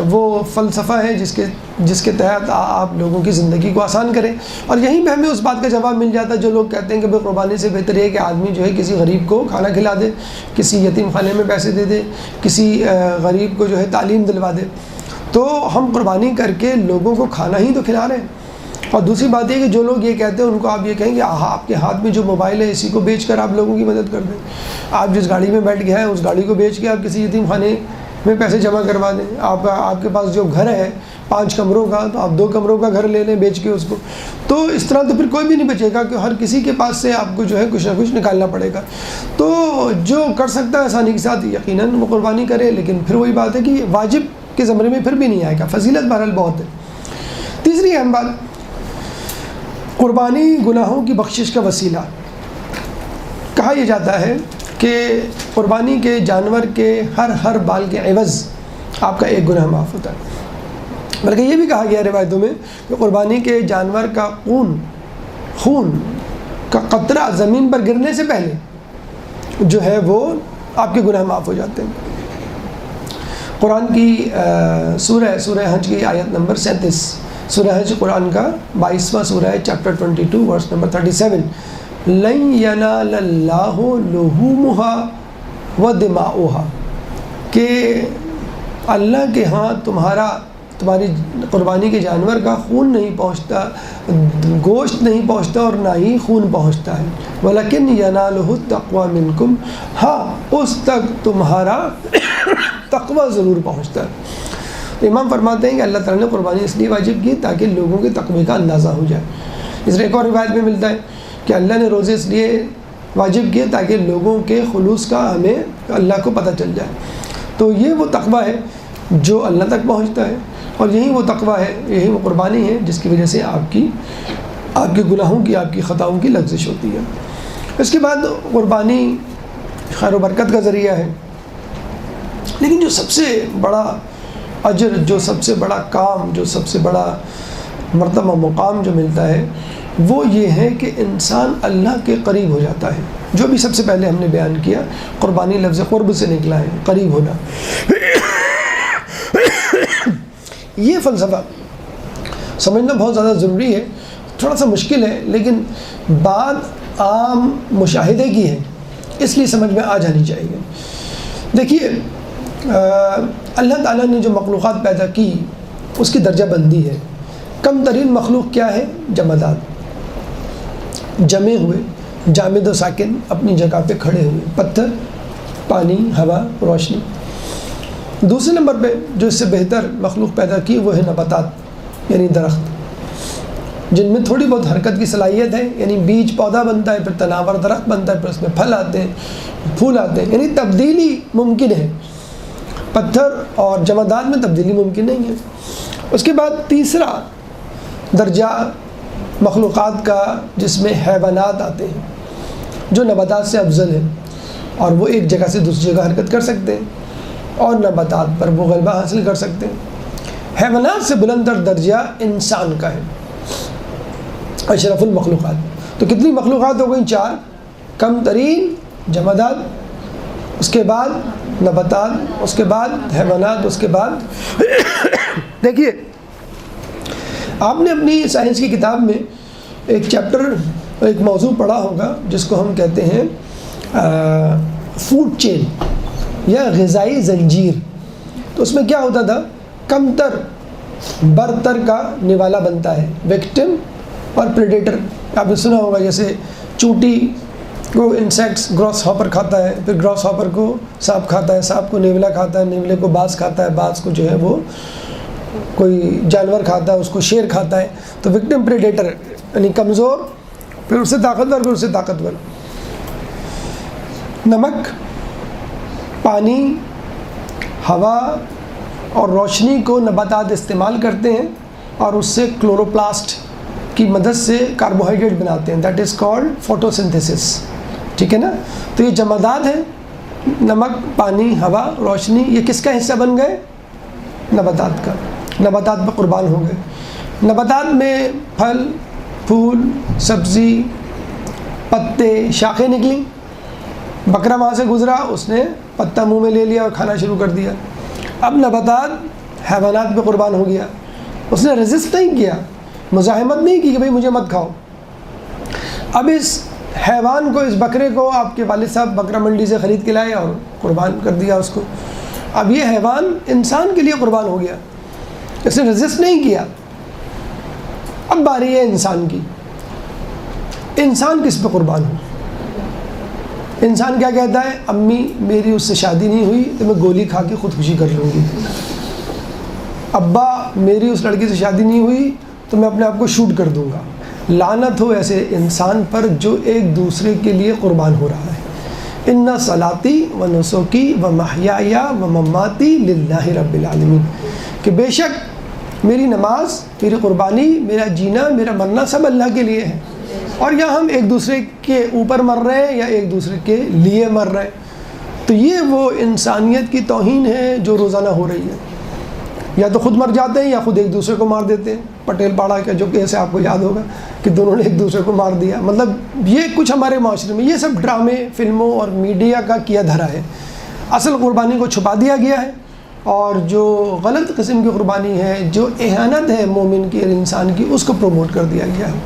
وہ فلسفہ ہے جس کے تحت آپ لوگوں کی زندگی کو آسان کریں. اور یہیں پہ ہمیں اس بات کا جواب مل جاتا ہے جو لوگ کہتے ہیں کہ قربانی سے بہتر ہے کہ آدمی جو ہے کسی غریب کو کھانا کھلا دے، کسی یتیم خانے میں پیسے دے دے، کسی غریب کو جو ہے تعلیم دلوا دے. تو ہم قربانی کر کے لوگوں کو کھانا ہی تو کھلا رہے ہیں. اور دوسری بات یہ کہ جو لوگ یہ کہتے ہیں ان کو آپ یہ کہیں کہ آپ کے ہاتھ میں جو موبائل ہے اسی کو بیچ کر آپ لوگوں کی مدد کر دیں. آپ جس گاڑی میں بیٹھ گئے ہیں اس گاڑی کو بیچ کے آپ کسی یتیم خانے میں پیسے جمع کروا دیں. آپ کے پاس جو گھر ہے 5 کمروں کا، تو آپ 2 کمروں کا گھر لے لیں بیچ کے اس کو. تو اس طرح تو پھر کوئی بھی نہیں بچے گا کہ ہر کسی کے پاس سے آپ کو جو ہے کچھ نہ کچھ نکالنا پڑے گا. تو جو کر سکتا ہے آسانی کے ساتھ یقیناً وہ قربانی کرے، لیکن پھر وہی بات ہے کہ واجب کے زمرے میں پھر بھی نہیں آئے گا. فضیلت بہرحال بہت ہے. تیسری اہم بات، قربانی گناہوں کی بخشش کا وسیلہ. کہا یہ جاتا ہے کہ قربانی کے جانور کے ہر بال کے عوض آپ کا 1 گناہ معاف ہوتا ہے. بلکہ یہ بھی کہا گیا روایتوں میں کہ قربانی کے جانور کا خون کا قطرہ زمین پر گرنے سے پہلے جو ہے وہ آپ کے گناہ معاف ہو جاتے ہیں. قرآن کی سورہ حج کی آیت نمبر 37، سورہ حج قرآن کا 22واں سورہ ہے، چیپٹر 22 ورس نمبر 37. لن ینال اللہ لحومها ودماؤها، کہ اللہ کے ہاں تمہاری قربانی کے جانور کا خون نہیں پہنچتا، گوشت نہیں پہنچتا اور نہ ہی خون پہنچتا ہے. ولیکن ینالہ التقوی منکم، ہاں اس تک تمہارا تقوی ضرور پہنچتا ہے. تو امام فرماتے ہیں کہ اللہ تعالیٰ نے قربانی اس لیے واجب کی تاکہ لوگوں کے تقوی کا اندازہ ہو جائے. اس ایک اور روایت میں ملتا ہے کہ اللہ نے روزے اس لیے واجب کیے تاکہ لوگوں کے خلوص کا ہمیں اللہ کو پتہ چل جائے. تو یہ وہ تقوی ہے جو اللہ تک پہنچتا ہے، اور یہی وہ تقوی ہے، یہی وہ قربانی ہے جس کی وجہ سے آپ کے گناہوں کی، آپ کی خطاؤں کی لغزش ہوتی ہے. اس کے بعد قربانی خیر و برکت کا ذریعہ ہے، لیکن جو سب سے بڑا اجر، جو سب سے بڑا کام، جو سب سے بڑا مرتبہ مقام جو ملتا ہے وہ یہ ہے کہ انسان اللہ کے قریب ہو جاتا ہے، جو بھی سب سے پہلے ہم نے بیان کیا، قربانی لفظ قرب سے نکلا ہے، قریب ہونا۔ یہ فلسفہ سمجھنا بہت زیادہ ضروری ہے، تھوڑا سا مشکل ہے، لیکن بات عام مشاہدے کی ہے، اس لیے سمجھ میں آ جانی چاہیے۔ دیکھیے اللہ تعالیٰ نے جو مخلوقات پیدا کی اس کی درجہ بندی ہے۔ کم ترین مخلوق کیا ہے؟ جمادات، جمے ہوئے، جامد و ساکن، اپنی جگہ پہ کھڑے ہوئے، پتھر، پانی، ہوا، روشنی۔ دوسرے نمبر پہ جو اس سے بہتر مخلوق پیدا کی وہ ہے نباتات، یعنی درخت، جن میں تھوڑی بہت حرکت کی صلاحیت ہے، یعنی بیج پودا بنتا ہے، پھر تناور درخت بنتا ہے، پھر اس میں پھل آتے ہیں، پھول آتے ہیں، یعنی تبدیلی ممکن ہے۔ پتھر اور جمادات میں تبدیلی ممکن نہیں ہے۔ اس کے بعد تیسرا درجہ مخلوقات کا جس میں حیوانات آتے ہیں، جو نباتات سے افضل ہیں، اور وہ ایک جگہ سے دوسری جگہ حرکت کر سکتے ہیں اور نباتات پر وہ غلبہ حاصل کر سکتے ہیں۔ حیوانات سے بلند تر درجہ انسان کا ہے، اشرف المخلوقات۔ تو کتنی مخلوقات ہو گئی؟ 4۔ کم ترین جمادات، اس کے بعد نباتات، اس کے بعد حیوانات، اس کے بعد دیکھیے آپ نے اپنی سائنس کی کتاب میں ایک چیپٹر، ایک موضوع پڑھا ہوگا جس کو ہم کہتے ہیں فوڈ چین یا غذائی زنجیر۔ تو اس میں کیا ہوتا تھا؟ کم تر برتر کا نوالا بنتا ہے، وکٹم اور پریڈیٹر۔ آپ نے سنا ہوگا جیسے چونٹی کو انسیکٹس گراس ہاپر کھاتا ہے، پھر گراس ہاپر کو سانپ کھاتا ہے، سانپ کو نیولا کھاتا ہے، نیولے کو باز کھاتا ہے، باز کو جو ہے وہ کوئی جانور کھاتا ہے، اس کو شیر کھاتا ہے۔ تو وکٹم پریڈیٹر یعنی کمزور، پھر اس سے طاقتور، پھر اس سے طاقتور۔ نمک، پانی، ہوا اور روشنی کو نباتات استعمال کرتے ہیں اور اس سے کلوروپلاسٹ کی مدد سے کاربوہائیڈریٹ بناتے ہیں، دیٹ از کالڈ فوٹوسنتھسس، ٹھیک ہے نا؟ تو یہ جمادات ہیں، نمک، پانی، ہوا، روشنی، یہ کس کا حصہ بن گئے؟ نباتات کا۔ نباتات پہ قربان ہو گئے۔ نباتات میں پھل، پھول، سبزی، پتے، شاخیں نکلیں۔ بکرا وہاں سے گزرا، اس نے پتا منہ میں لے لیا اور کھانا شروع کر دیا۔ اب نباتات حیوانات پہ قربان ہو گیا، اس نے ریزسٹ نہیں کیا، مزاحمت نہیں کی کہ بھئی مجھے مت کھاؤ۔ اب اس حیوان کو، اس بکرے کو آپ کے والد صاحب بکرا منڈی سے خرید کے لائے اور قربان کر دیا اس کو۔ اب یہ حیوان انسان کے لیے قربان ہو گیا، اس نے ریزسٹ نہیں کیا۔ اب باری ہے انسان کی۔ انسان کس پہ قربان ہو؟ انسان کیا کہتا ہے؟ امی میری اس سے شادی نہیں ہوئی تو میں گولی کھا کے خودکشی کر لوں گی۔ ابا میری اس لڑکی سے شادی نہیں ہوئی تو میں اپنے آپ کو شوٹ کر دوں گا۔ لعنت ہو ایسے انسان پر جو ایک دوسرے کے لیے قربان ہو رہا ہے۔ ان صلاتی و نسکی و محیای و مماتی للہ رب العالمین، کہ بے شک میری نماز، میری قربانی، میرا جینا، میرا مرنا سب اللہ کے لیے ہے، اور یہاں ہم ایک دوسرے کے اوپر مر رہے ہیں یا ایک دوسرے کے لیے مر رہے ہیں۔ تو یہ وہ انسانیت کی توہین ہے جو روزانہ ہو رہی ہے۔ یا تو خود مر جاتے ہیں یا خود ایک دوسرے کو مار دیتے ہیں۔ پٹیل پاڑا کا جو کیس ہے آپ کو یاد ہوگا کہ دونوں نے ایک دوسرے کو مار دیا۔ مطلب یہ کچھ ہمارے معاشرے میں یہ سب ڈرامے، فلموں اور میڈیا کا کیا دھرا ہے۔ اصل قربانی کو چھپا دیا گیا ہے، اور جو غلط قسم کی قربانی ہے، جو اہانت ہے مومن کی اور انسان کی، اس کو پروموٹ کر دیا گیا ہے۔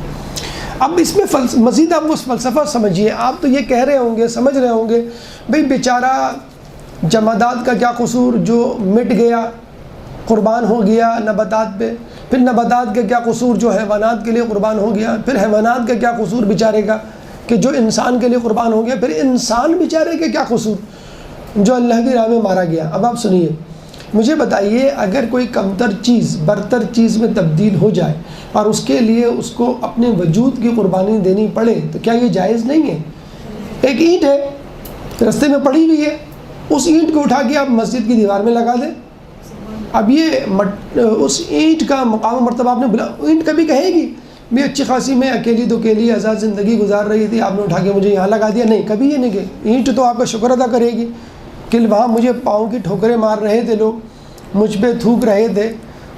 اب اس میں مزید آپ اس فلسفہ سمجھیے۔ آپ تو یہ کہہ رہے ہوں گے، سمجھ رہے ہوں گے، بھئی بیچارہ جمادات کا کیا قصور جو مٹ گیا، قربان ہو گیا نباتات پہ، پھر نباتات کا کیا قصور جو حیوانات کے لیے قربان ہو گیا، پھر حیوانات کا کیا قصور بیچارے کا کہ جو انسان کے لیے قربان ہو گیا، پھر انسان بیچارے کے کیا قصور جو اللہ کی راہ میں مارا گیا۔ اب آپ سنیے، مجھے بتائیے، اگر کوئی کمتر چیز برتر چیز میں تبدیل ہو جائے اور اس کے لیے اس کو اپنے وجود کی قربانی دینی پڑے تو کیا یہ جائز نہیں ہے؟ ایک اینٹ ہے رستے میں پڑی ہوئی ہے، اس اینٹ کو اٹھا کے آپ مسجد کی دیوار میں لگا دیں۔ اب یہ اس اینٹ کا مقام و مرتبہ آپ نے بلا، اینٹ کبھی کہے گی میں اچھی خاصی میں اکیلی دوکیلی آزاد زندگی گزار رہی تھی، آپ نے اٹھا کے مجھے یہاں لگا دیا؟ نہیں، کبھی یہ نہیں کہ اینٹ تو آپ کا شکر ادا کرے گی کہ وہاں مجھے پاؤں کی ٹھوکریں مار رہے تھے لوگ، مجھ پہ تھوک رہے تھے،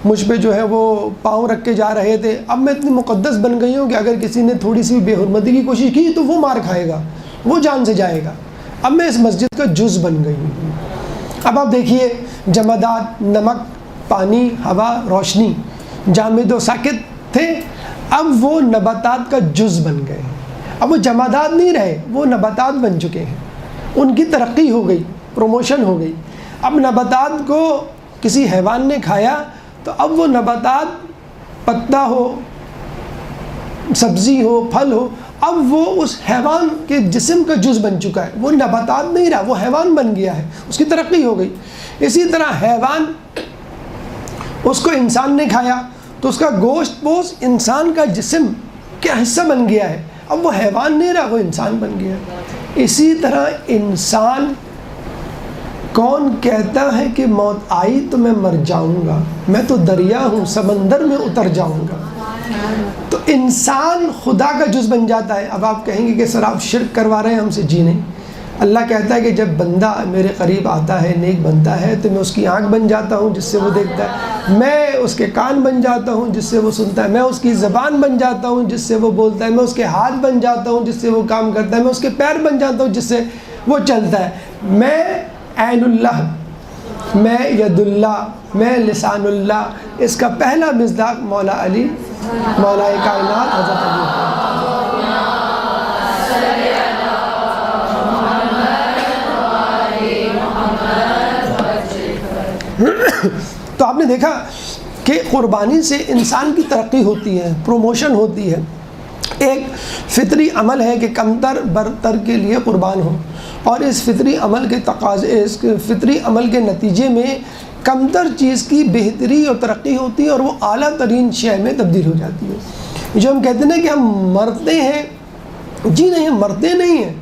مجھ پہ جو ہے وہ پاؤں رکھ کے جا رہے تھے، اب میں اتنی مقدس بن گئی ہوں کہ اگر کسی نے تھوڑی سی بے حرمتی کی کوشش کی تو وہ مار کھائے گا، وہ جان سے جائے گا، اب میں اس مسجد کا جز بن گئی ہوں۔ اب آپ دیکھیے جمادات، نمک، پانی، ہوا، روشنی، جامد و ساکت تھے، اب وہ نباتات کا جز بن گئے ہیں۔ اب وہ جمادات نہیں رہے، وہ نباتات بن چکے ہیں، ان کی ترقی ہو گئی، پروموشن ہو گئی۔ اب نباتات کو کسی حیوان نے کھایا تو اب وہ نباتات، پتا ہو، سبزی ہو، پھل ہو، اب وہ اس حیوان کے جسم کا جز بن چکا ہے، وہ نباتات نہیں رہا، وہ حیوان بن گیا ہے، اس کی ترقی ہو گئی۔ اسی طرح حیوان، اس کو انسان نے کھایا تو اس کا گوشت پوش انسان کا جسم کا حصہ بن گیا ہے، اب وہ حیوان نہیں رہا، وہ انسان بن گیا۔ اسی طرح انسان، کون کہتا ہے کہ موت آئی تو میں مر جاؤں گا، میں تو دریا ہوں، سمندر میں اتر جاؤں گا۔ تو انسان خدا کا جز بن جاتا ہے۔ اب آپ کہیں گے کہ سر آپ شرک کروا رہے ہیں ہم سے، جی نہیں، اللہ کہتا ہے کہ جب بندہ میرے قریب آتا ہے، نیک بنتا ہے، تو میں اس کی آنکھ بن جاتا ہوں جس سے وہ دیکھتا ہے، میں اس کے کان بن جاتا ہوں جس سے وہ سنتا ہے، میں اس کی زبان بن جاتا ہوں جس سے وہ بولتا ہے، میں اس کے ہاتھ بن جاتا ہوں جس سے وہ کام کرتا ہے، میں اس کے پیر بن جاتا ہوں جس سے وہ چلتا ہے۔ میں عین اللہ، میں ید اللہ، میں لسان اللہ۔ اس کا پہلا مصداق مولا علی، مولا کائنات حضرت علی۔ تو آپ نے دیکھا کہ قربانی سے انسان کی ترقی ہوتی ہے، پروموشن ہوتی ہے۔ ایک فطری عمل ہے کہ کمتر برتر کے لیے قربان ہو، اور اس فطری عمل کے تقاضے، اس فطری عمل کے نتیجے میں کمتر چیز کی بہتری اور ترقی ہوتی ہے، اور وہ اعلیٰ ترین شے میں تبدیل ہو جاتی ہے۔ جو ہم کہتے ہیں کہ ہم مرتے ہیں، جی نہیں، ہم مرتے نہیں ہیں،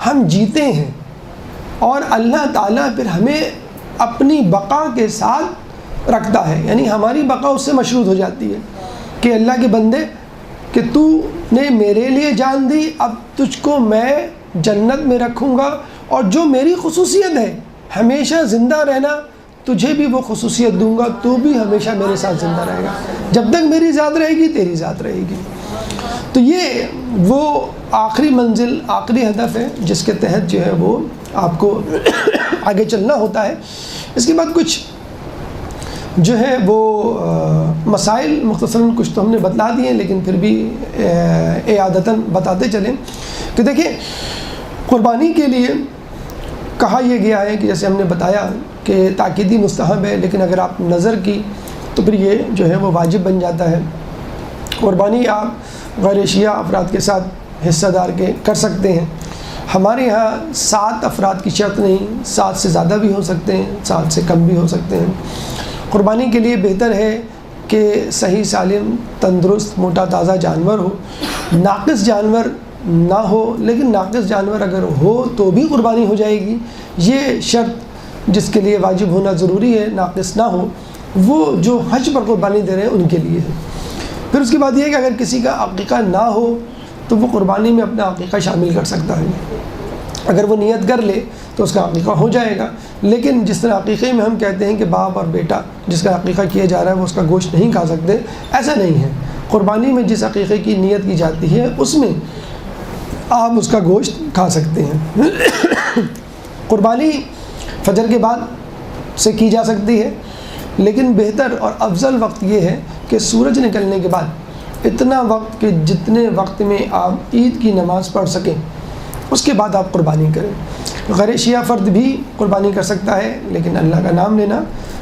ہم جیتے ہیں، اور اللہ تعالیٰ پھر ہمیں اپنی بقا کے ساتھ رکھتا ہے، یعنی ہماری بقا اس سے مشروط ہو جاتی ہے کہ اللہ کے بندے، کہ تو نے میرے لیے جان دی، اب تجھ کو میں جنت میں رکھوں گا، اور جو میری خصوصیت ہے ہمیشہ زندہ رہنا، تجھے بھی وہ خصوصیت دوں گا، تو بھی ہمیشہ میرے ساتھ زندہ رہے گا، جب تک میری ذات رہے گی تیری ذات رہے گی۔ تو یہ وہ آخری منزل، آخری ہدف ہے جس کے تحت جو ہے وہ آپ کو آگے چلنا ہوتا ہے۔ اس کے بعد کچھ جو ہے وہ مسائل مختصراً کچھ تو ہم نے بتلا دیے ہیں، لیکن پھر بھی اعادتاً بتاتے چلیں کہ دیکھیں، قربانی کے لیے کہا یہ گیا ہے کہ جیسے ہم نے بتایا کہ تاکیدی مستحب ہے، لیکن اگر آپ نظر کی تو پھر یہ جو ہے وہ واجب بن جاتا ہے۔ قربانی آپ غیر شیعہ افراد کے ساتھ حصہ دار کے کر سکتے ہیں۔ ہمارے یہاں 7 افراد کی شرط نہیں، 7 سے زیادہ بھی ہو سکتے ہیں، 7 سے کم بھی ہو سکتے ہیں۔ قربانی کے لیے بہتر ہے کہ صحیح سالم تندرست موٹا تازہ جانور ہو، ناقص جانور نہ ہو، لیکن ناقص جانور اگر ہو تو بھی قربانی ہو جائے گی۔ یہ شرط جس کے لیے واجب ہونا ضروری ہے، ناقص نہ ہو، وہ جو حج پر قربانی دے رہے ہیں ان کے لیے ہے۔ پھر اس کے بعد یہ ہے کہ اگر کسی کا عقیقہ نہ ہو تو وہ قربانی میں اپنا عقیقہ شامل کر سکتا ہے، اگر وہ نیت کر لے تو اس کا عقیقہ ہو جائے گا۔ لیکن جس طرح عقیقے میں ہم کہتے ہیں کہ باپ اور بیٹا جس کا عقیقہ کیا جا رہا ہے وہ اس کا گوشت نہیں کھا سکتے، ایسا نہیں ہے۔ قربانی میں جس عقیقے کی نیت کی جاتی ہے اس میں آپ اس کا گوشت کھا سکتے ہیں۔ قربانی فجر کے بعد سے کی جا سکتی ہے، لیکن بہتر اور افضل وقت یہ ہے کہ سورج نکلنے کے بعد اتنا وقت کہ جتنے وقت میں آپ عید کی نماز پڑھ سکیں اس کے بعد آپ قربانی کریں۔ غیر شیعہ فرد بھی قربانی کر سکتا ہے، لیکن اللہ کا نام لینا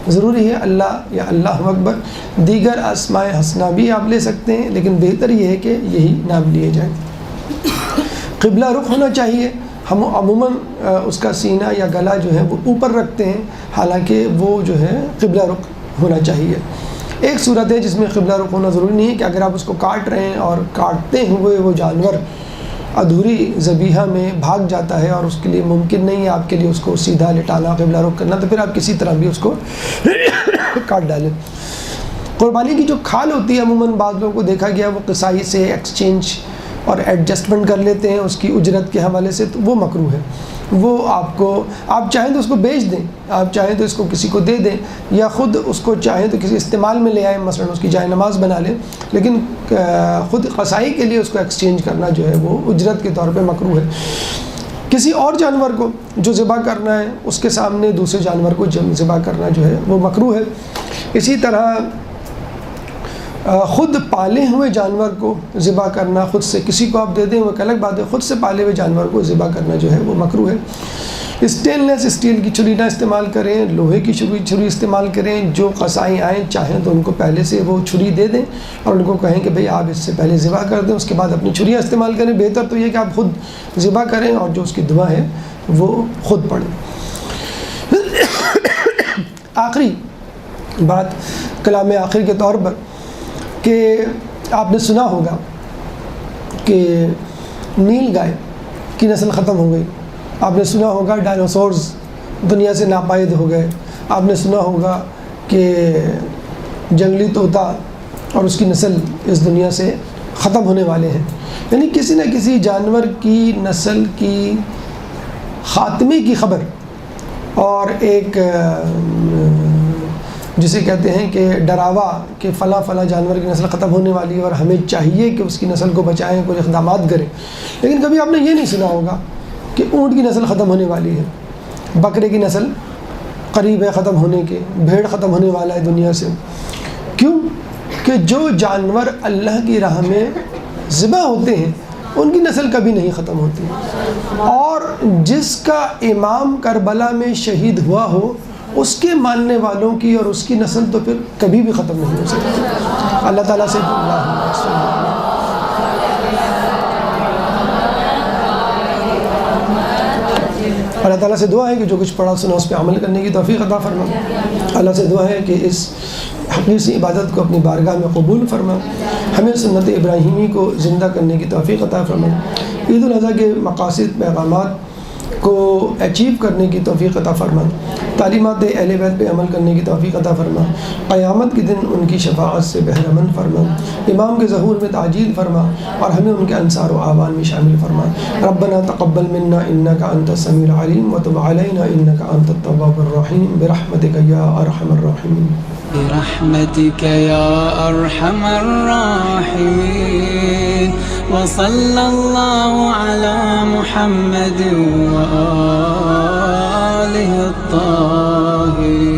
ضروری ہے، اللہ یا اللہ اکبر۔ دیگر اسماء حسنہ بھی آپ لے سکتے ہیں، لیکن بہتر یہ ہے کہ یہی نام لیے جائیں۔ قبلہ رخ ہونا چاہیے۔ ہم عموماً اس کا سینہ یا گلا جو ہے وہ اوپر رکھتے ہیں، حالانکہ وہ جو ہے قبلہ رخ ہونا چاہیے۔ ایک صورت ہے جس میں قبلہ رخ ہونا ضروری نہیں ہے کہ اگر آپ اس کو کاٹ رہے ہیں اور کاٹتے ہوئے وہ جانور ادھوری ذبیحہ میں بھاگ جاتا ہے اور اس کے لیے ممکن نہیں ہے آپ کے لیے اس کو سیدھا لٹانا، قبلہ رخ کرنا، تو پھر آپ کسی طرح بھی اس کو کاٹ ڈالیں۔ قربانی کی جو کھال ہوتی ہے عموماً بعض لوگوں کو دیکھا گیا وہ قصائی سے ایکسچینج اور ایڈجسٹمنٹ کر لیتے ہیں اس کی اجرت کے حوالے سے، تو وہ مکروہ ہے۔ وہ آپ چاہیں تو اس کو بیچ دیں، آپ چاہیں تو اس کو کسی کو دے دیں، یا خود اس کو چاہیں تو کسی استعمال میں لے آئیں، مثلا اس کی جائے نماز بنا لیں، لیکن خود قصائی کے لیے اس کو ایکسچینج کرنا جو ہے وہ اجرت کے طور پہ مکروہ ہے۔ کسی اور جانور کو جو ذبح کرنا ہے اس کے سامنے دوسرے جانور کو ذبح کرنا جو ہے وہ مکروہ ہے۔ اسی طرح خود پالے ہوئے جانور کو ذبح کرنا، خود سے کسی کو آپ دے دیں وہ ایک الگ بات ہے، خود سے پالے ہوئے جانور کو ذبح کرنا جو ہے وہ مکروہ ہے۔ اسٹین لیس اسٹیل کی چھری نہ استعمال کریں، لوہے کی چھری استعمال کریں۔ جو قصائی آئیں چاہیں تو ان کو پہلے سے وہ چھری دے دیں اور ان کو کہیں کہ بھئی آپ اس سے پہلے ذبح کر دیں، اس کے بعد اپنی چھریاں استعمال کریں۔ بہتر تو یہ کہ آپ خود ذبح کریں اور جو اس کی دعا ہے وہ خود پڑھیں۔ آخری بات کلام آخر کے طور پر کہ آپ نے سنا ہوگا کہ نیل گائے کی نسل ختم ہو گئی، آپ نے سنا ہوگا ڈائناسورز دنیا سے ناپائید ہو گئے، آپ نے سنا ہوگا کہ جنگلی طوطا اور اس کی نسل اس دنیا سے ختم ہونے والے ہیں۔ یعنی کسی نہ کسی جانور کی نسل کی خاتمے کی خبر اور ایک جسے کہتے ہیں کہ ڈراوا کہ فلاں فلاں جانور کی نسل ختم ہونے والی ہے اور ہمیں چاہیے کہ اس کی نسل کو بچائیں، کوئی اقدامات کریں۔ لیکن کبھی آپ نے یہ نہیں سنا ہوگا کہ اونٹ کی نسل ختم ہونے والی ہے، بکرے کی نسل قریب ہے ختم ہونے کے، بھیڑ ختم ہونے والا ہے دنیا سے۔ کیوں؟ کہ جو جانور اللہ کی راہ میں ذبح ہوتے ہیں ان کی نسل کبھی نہیں ختم ہوتی، اور جس کا امام کربلا میں شہید ہوا ہو اس کے ماننے والوں کی اور اس کی نسل تو پھر کبھی بھی ختم نہیں ہو سکتی۔ اللہ تعالیٰ سے اللہ تعالیٰ سے دعا ہے کہ جو کچھ پڑھا سنا اس پہ عمل کرنے کی توفیق عطا فرما۔ اللہ سے دعا ہے کہ اس حقیقی عبادت کو اپنی بارگاہ میں قبول فرما، ہمیں سنت ابراہیمی کو زندہ کرنے کی توفیق عطا فرما، عید الاضحیٰ کے مقاصد پیغامات کو اچیو کرنے کی توفیق عطا فرما، تعلیمات اہل بیت پہ عمل کرنے کی توفیق عطا فرما، قیامت کے دن ان کی شفاعت سے بہرہ مند فرما، امام کے ظہور میں تعجیل فرما اور ہمیں ان کے انصار و اعوان میں شامل فرما۔ ربنا تقبل منا انک انت السمیع العلیم وتب علینا انک انت التواب الرحیم برحمتک یا ارحم الراحمین۔ برحمتك يا أرحم الراحمين، وصلى الله على محمد وآله الطاهرين۔